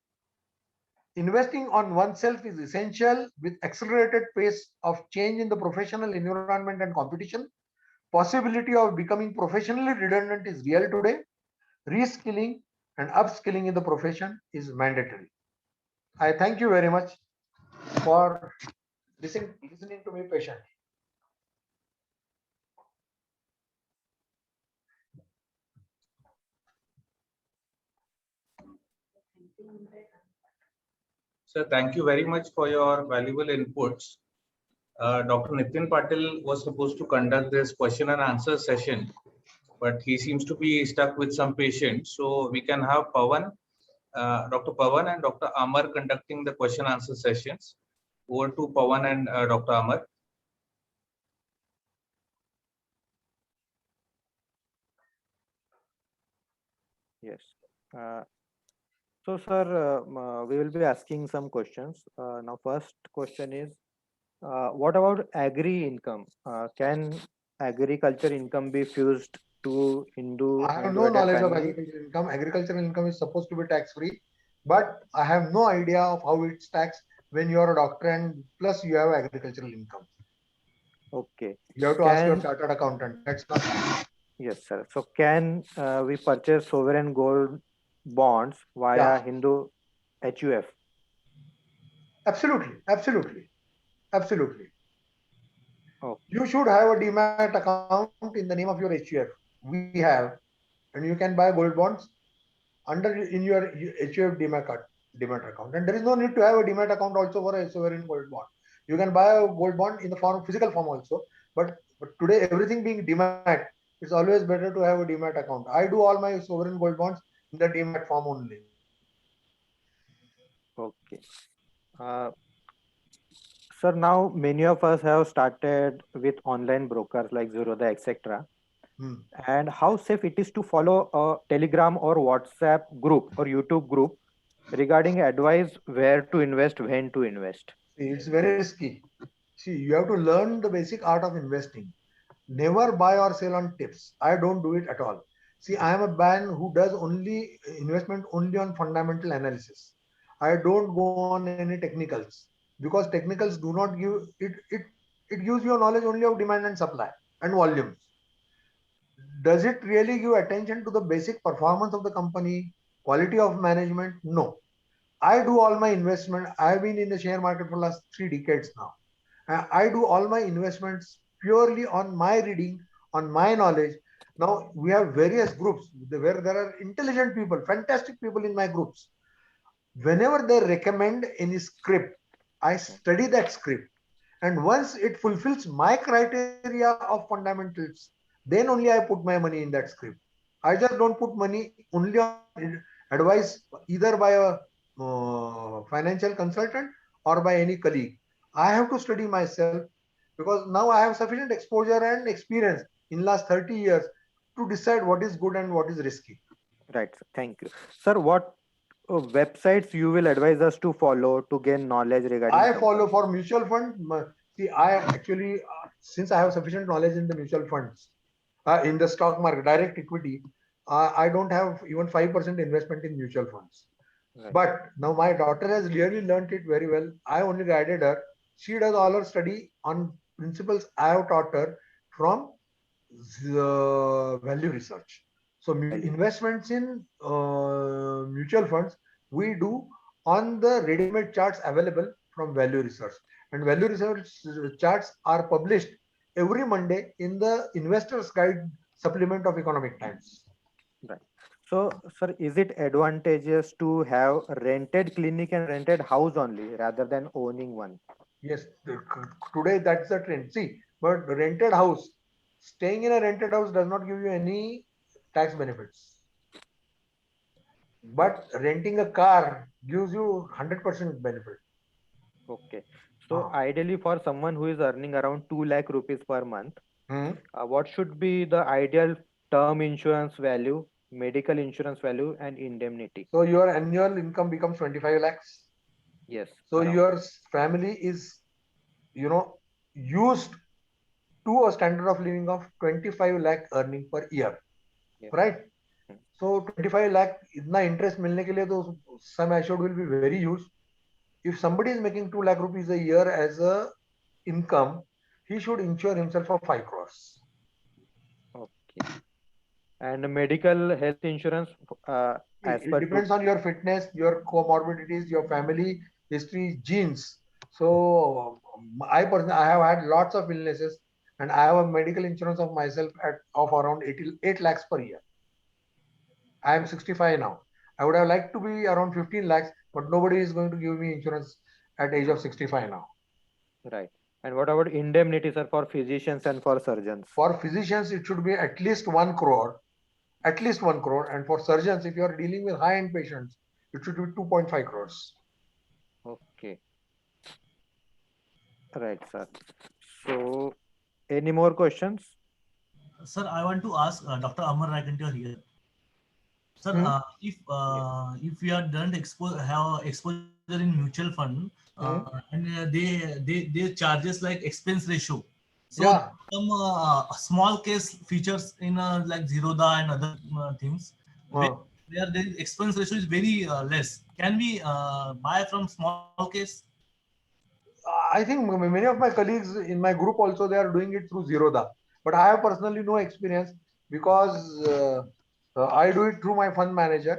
Investing on oneself is essential with accelerated pace of change in the professional environment and competition. Possibility of becoming professionally redundant is real today. Reskilling and upskilling in the profession is mandatory. I thank you very much for listening to me patiently. Sir, thank you very much for your valuable inputs. Dr. Nitin Patil was supposed to conduct this question and answer session, but he seems to be stuck with some patients. So we can have Pawan, Dr. Pawan and Dr. Amar conducting the question answer sessions. Over to Pawan and Dr. Amar. Yes. So, sir, we will be asking some questions. Now, first question is, what about agri income? Can agriculture income be fused to Hindu I have and no Vedic knowledge of family? agricultural income. Agricultural income is supposed to be tax free, but I have no idea of how it's taxed when you are a doctor and plus you have agricultural income. Okay. You have to ask your Can, chartered accountant. That's not. yes, sir. So, can we purchase sovereign gold bonds via Yeah, Hindu HUF? absolutely, absolutely, absolutely. Oh, You should have a demat account in the name of your HUF. We have, and you can buy gold bonds under in your HUF demat account. And there is no need to have a demat account also for a sovereign gold bond. You can buy a gold bond in the form physical form also. But today everything being demat, it's always better to have a demat account. I do all my sovereign gold bonds in the demat form only. okay. Uh, Sir, now many of us have started with online brokers like Zerodha, etc. Hmm. And how safe it is to follow a Telegram or WhatsApp group or YouTube group regarding advice where to invest, when to invest. See, it's very risky. See, you have to learn the basic art of investing. Never buy or sell on tips. I don't do it at all. See, I am a man who does only investment only on fundamental analysis. I don't go on any technicals because technicals do not give it gives you knowledge only of demand and supply and volumes. Does it really give attention to the basic performance of the company, quality of management? No. I do all my investment. I've been in the share market for last 3 decades now. I do all my investments purely on my reading, on my knowledge. Now we have various groups where there are intelligent people, fantastic people in my groups. Whenever they recommend any script, I study that script. And once it fulfills my criteria of fundamentals, then only I put my money in that script. I just don't put money only on advice either by a financial consultant or by any colleague. I have to study myself because now I have sufficient exposure and experience in last 30 years to decide what is good and what is risky. Right. Sir. Thank you. Sir, what websites you will advise us to follow to gain knowledge regarding I follow company? for mutual fund. See, I actually, since I have sufficient knowledge in the mutual funds, In the stock market, direct equity, I don't have even 5% investment in mutual funds. Right. But now my daughter has really learned it very well. I only guided her. She does all her study on principles I have taught her from the value research. So Value. investments in mutual funds we do on the ready-made charts available from value research. And value research charts are published every Monday in the Investors Guide supplement of Economic Times. Right. So, sir, is it advantageous to have rented clinic and rented house only rather than owning one? Yes, today that's the trend. See, but rented house, staying in a rented house does not give you any tax benefits. But renting a car gives you 100% benefit. Okay. So, Ah. ideally, for someone who is earning around 2 lakh rupees per month, Hmm. what should be the ideal term insurance value, medical insurance value, and indemnity? So your annual income becomes 25 lakhs. Yes, So around. your family is, used to a standard of living of 25 lakh earning per year, Yeah. right? Hmm. So 25 lakh इतना interest मिलने के लिए तो sum assured will be very huge. If somebody is making 2 lakh rupees a year as a income, he should insure himself for 5 crores. Okay. And medical health insurance, as It per depends on your fitness, your comorbidities, your family history, genes. So I have had lots of illnesses, and I have a medical insurance of myself of around 88 lakhs per year. I am 65 now. I would have liked to be around 15 lakhs, but nobody is going to give me insurance at age of 65 now. right. And what about indemnity, sir, for physicians and for surgeons? For physicians, it should be at least 1 crore, at least 1 crore. And for surgeons, if you are dealing with high-end patients, it should be 2.5 crores. Okay. Right, sir. So, any more questions? Sir, I want to ask Dr. Amar Rakantia here. Sir, Hmm. if we are done have exposure in mutual fund, Hmm. and they charges like expense ratio. So Yeah. some small case features in like Zerodha and other things where the expense ratio is very less. Can we buy from small case? I think many of my colleagues in my group also they are doing it through Zerodha, but I have personally no experience because I do it through my fund manager,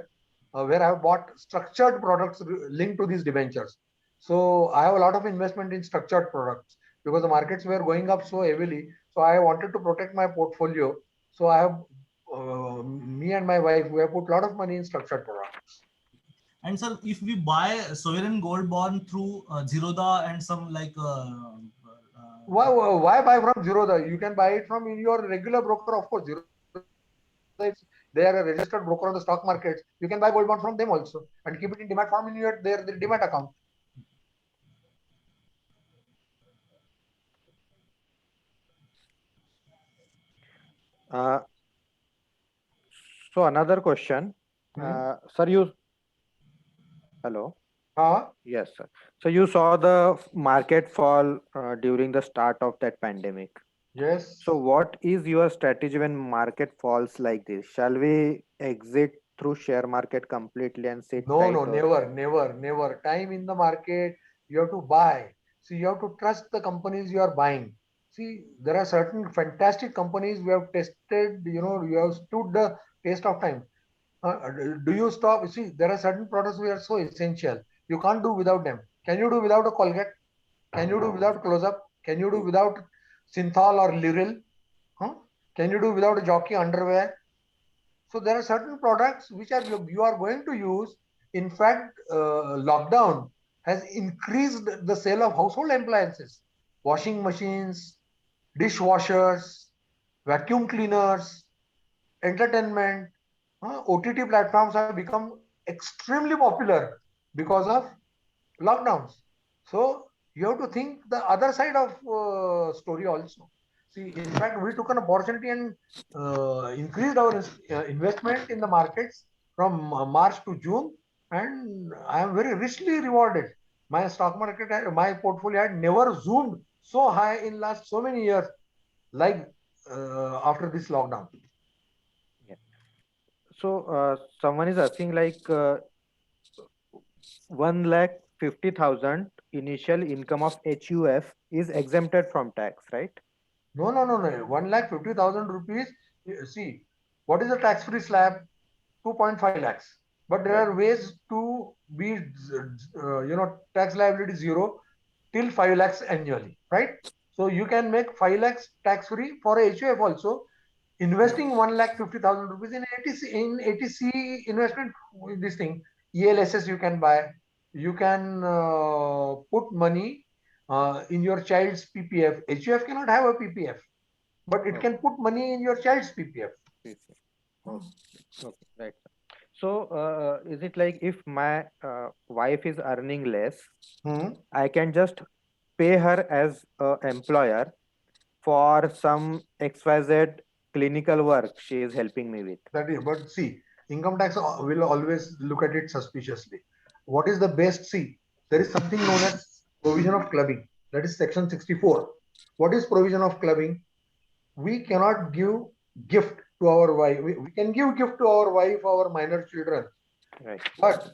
where I have bought structured products linked to these debentures. So I have a lot of investment in structured products because the markets were going up so heavily. So I wanted to protect my portfolio. So I have me and my wife we have put a lot of money in structured products. And sir, if we buy sovereign gold bond through Zerodha and some like Why buy from Zerodha? You can buy it from your regular broker, of course. Zerodha, they are a registered broker on the stock markets. You can buy gold bond from them also and keep it in demat form in their demat account. Uh, so another question, sir, you hello. Uh, Yes, sir. So you saw the market fall during the start of that pandemic. yes. So what is your strategy when market falls like this? Shall we exit through share market completely and sit No, tight, no, or never. Time in the market, you have to buy. See, you have to trust the companies you are buying. See, there are certain fantastic companies we have tested, you have stood the test of time. Do you stop? See, there are certain products which are so essential. You can't do without them. Can you do without a Colgate? Can you do without Close Up? Can you do without Synthol or Liril? Huh? Can you do without a jockey underwear? So there are certain products which are you are going to use. In fact, lockdown has increased the sale of household appliances, washing machines, dishwashers, vacuum cleaners, entertainment. OTT platforms have become extremely popular because of lockdowns. So you have to think the other side of story also. See, in fact, we took an opportunity and increased our investment in the markets from March to June, and I am very richly rewarded. My stock market, my portfolio had never zoomed so high in last so many years like after this lockdown. So someone is asking like 1,50,000 initial income of HUF is exempted from tax, right? No, no, no, no. 1,50,000 rupees. See, what is the tax-free slab? 2.5 lakhs. But there Right. are ways to be, tax liability zero till 5 lakhs annually, right? So you can make 5 lakhs tax-free for a HUF also. Investing 1,50,000 rupees in ATC investment, this thing, ELSS you can buy. You can put money in your child's PPF. HUF cannot have a PPF, but it can put money in your child's PPF. Okay. Okay. Right. So is it like if my wife is earning less, Hmm. I can just pay her as a employer for some XYZ clinical work she is helping me with? That is, but see, income tax will always look at it suspiciously. What is the best? See, there is something known as provision of clubbing. That is section 64. What is provision of clubbing? We cannot give gift to our wife. We can give gift to our wife, our minor children, Right. but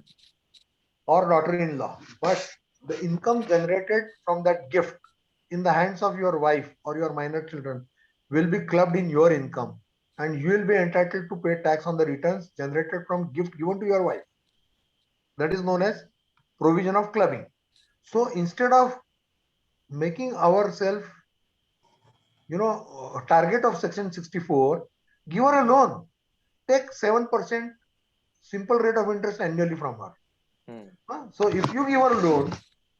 or daughter-in-law. But the income generated from that gift in the hands of your wife or your minor children will be clubbed in your income, and you will be entitled to pay tax on the returns generated from gift given to your wife. That is known as provision of clubbing. So instead of making ourselves, target of section 64, give her a loan. Take 7% simple rate of interest annually from her. Hmm. So if you give her a loan,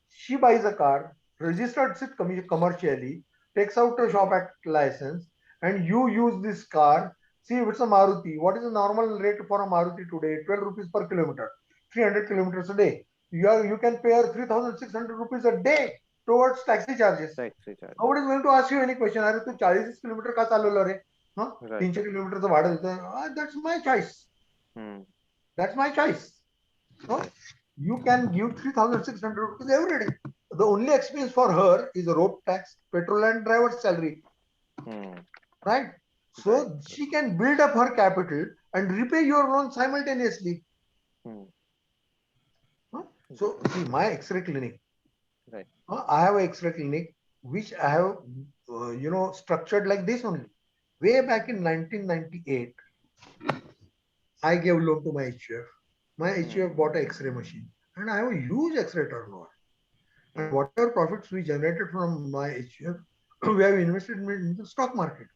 she buys a car, registers it commercially, takes out a shop act license, and you use this car. See, if it's a Maruti, what is the normal rate for a Maruti today? 12 rupees per kilometer, 300 kilometers a day. You can pay her 3,600 rupees a day towards taxi charges. Tax recharge. Nobody is going to ask you any question. अरे तू 40 kilometre का चालवलं रे? Right. 300 किलोमीटरचं भाडं देतोय. That's my choice. Hmm. That's my choice. No? You can give 3,600 rupees every day. The only expense for her is the road tax, petrol, and driver's salary. Hmm. Right? So Right. she can build up her capital and repay your loan simultaneously. Hmm. Huh? So see, my X-ray clinic. Right. I have an X-ray clinic which I have, structured like this only. Way back in 1998, I gave loan to my HUF. My HUF bought an X-ray machine, and I have a huge X-ray turnover. And whatever profits we generated from my HUF, we have invested in the stock market.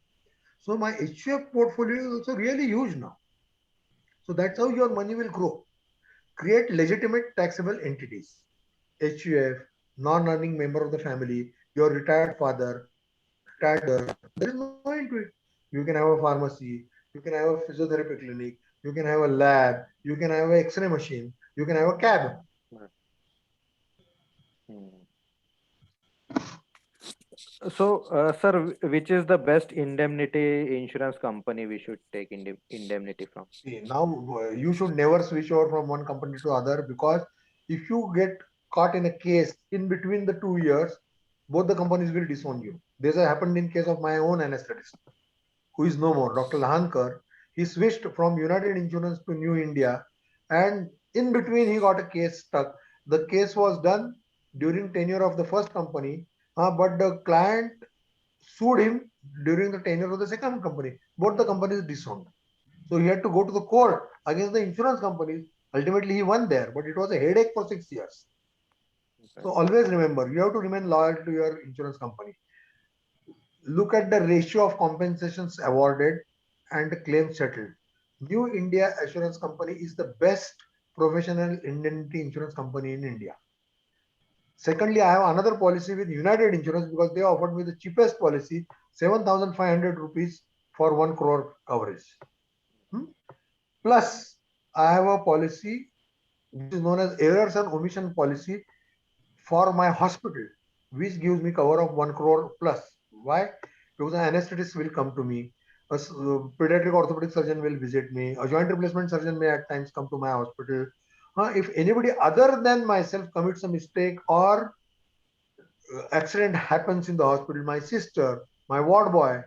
So my HUF portfolio is also really huge now. So that's how your money will grow. Create legitimate taxable entities. HUF, non-earning member of the family, your retired father, retired mother. There is no end to it. You can have a pharmacy, you can have a physiotherapy clinic, you can have a lab, you can have an X-ray machine, you can have a cab. Hmm. So, sir, which is the best indemnity insurance company we should take indemnity from? See, now you should never switch over from one company to other, because if you get caught in a case in between the 2 years, both the companies will disown you. This has happened in case of my own anesthetist, who is no more, Dr. Lahankar. He switched from United Insurance to New India, and in between he got a case stuck. The case was done during tenure of the first company, but the client sued him during the tenure of the second company. Both the companies disowned. So he had to go to the court against the insurance companies. Ultimately, he won there, but it was a headache for 6 years. So always remember, you have to remain loyal to your insurance company. Look at the ratio of compensations awarded and claims settled. New India Assurance Company is the best professional indemnity insurance company in India. Secondly, I have another policy with United Insurance because they offered me the cheapest policy, 7,500 rupees for 1 crore coverage. Plus, I have a policy which is known as errors and omission policy for my hospital, which gives me cover of 1 crore plus. Why? Because an anesthetist will come to me, a pediatric orthopedic surgeon will visit me, a joint replacement surgeon may at times come to my hospital. If anybody other than myself commits a mistake or accident happens in the hospital, my sister, my ward boy,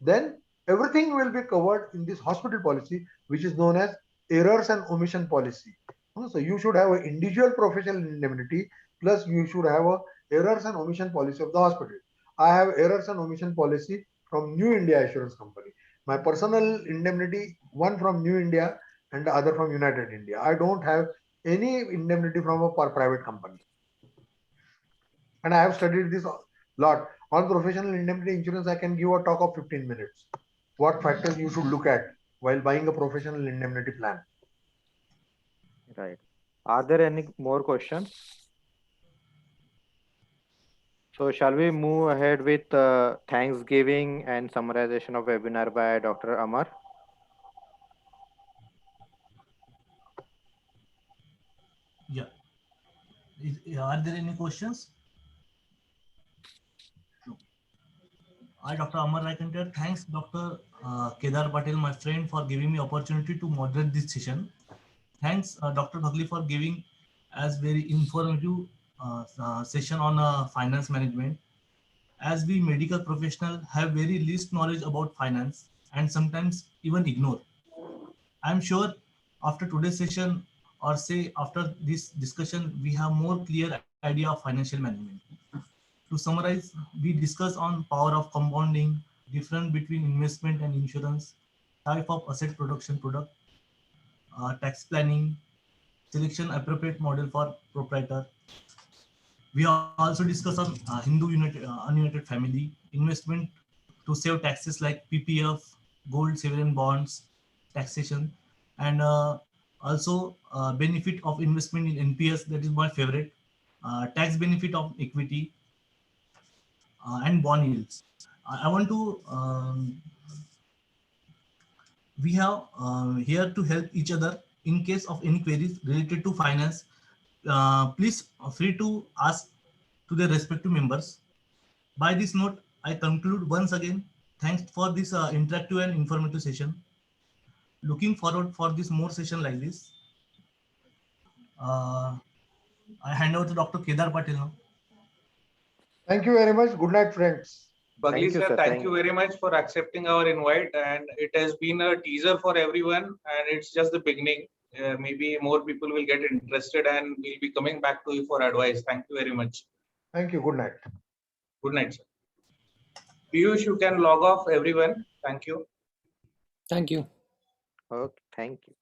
then everything will be covered in this hospital policy, which is known as errors and omission policy. So you should have an individual professional indemnity, plus you should have a errors and omission policy of the hospital. I have errors and omission policy from New India Assurance Company. My personal indemnity, one from New India and the other from United India. I don't have any indemnity from a private company. And I have studied this a lot. On professional indemnity insurance, I can give a talk of 15 minutes. What factors you should look at while buying a professional indemnity plan. Right. Are there any more questions? So shall we move ahead with Thanksgiving and summarization of webinar by Dr. Amar? Yeah. Are there any questions? No. I, Dr. Amar Raikandar, thanks Dr. Kedar Patel, my friend, for giving me opportunity to moderate this session. Thanks, Dr. Bhagli, for giving us very informative session on finance management. As we medical professionals have very least knowledge about finance and sometimes even ignore. I'm sure after today's session, or say after this discussion, we have more clear idea of financial management. To summarize, we discuss on power of compounding, difference between investment and insurance, type of asset production product, tax planning, selection appropriate model for proprietor. We also discuss on Hindu ununited family, investment to save taxes like PPF, gold, sovereign bonds, taxation, and also benefit of investment in NPS, that is my favorite, tax benefit of equity, and bond yields. I want to, we have here to help each other in case of any queries related to finance. Please free to ask to the respective members. By this note, I conclude once again. Thanks for this interactive and informative session. Looking forward for this more session like this. I hand over to Dr. Kedar Patel now. Thank you very much. Good night, friends. Bagli Thank you, sir, sir. thank you very much for accepting our invite, and it has been a teaser for everyone, and it's just the beginning. Maybe more people will get interested and we'll be coming back to you for advice. Thank you very much. Thank you. Good night. Good night, sir. Piyush, you can log off everyone. Thank you. Thank you. Okay, thank you.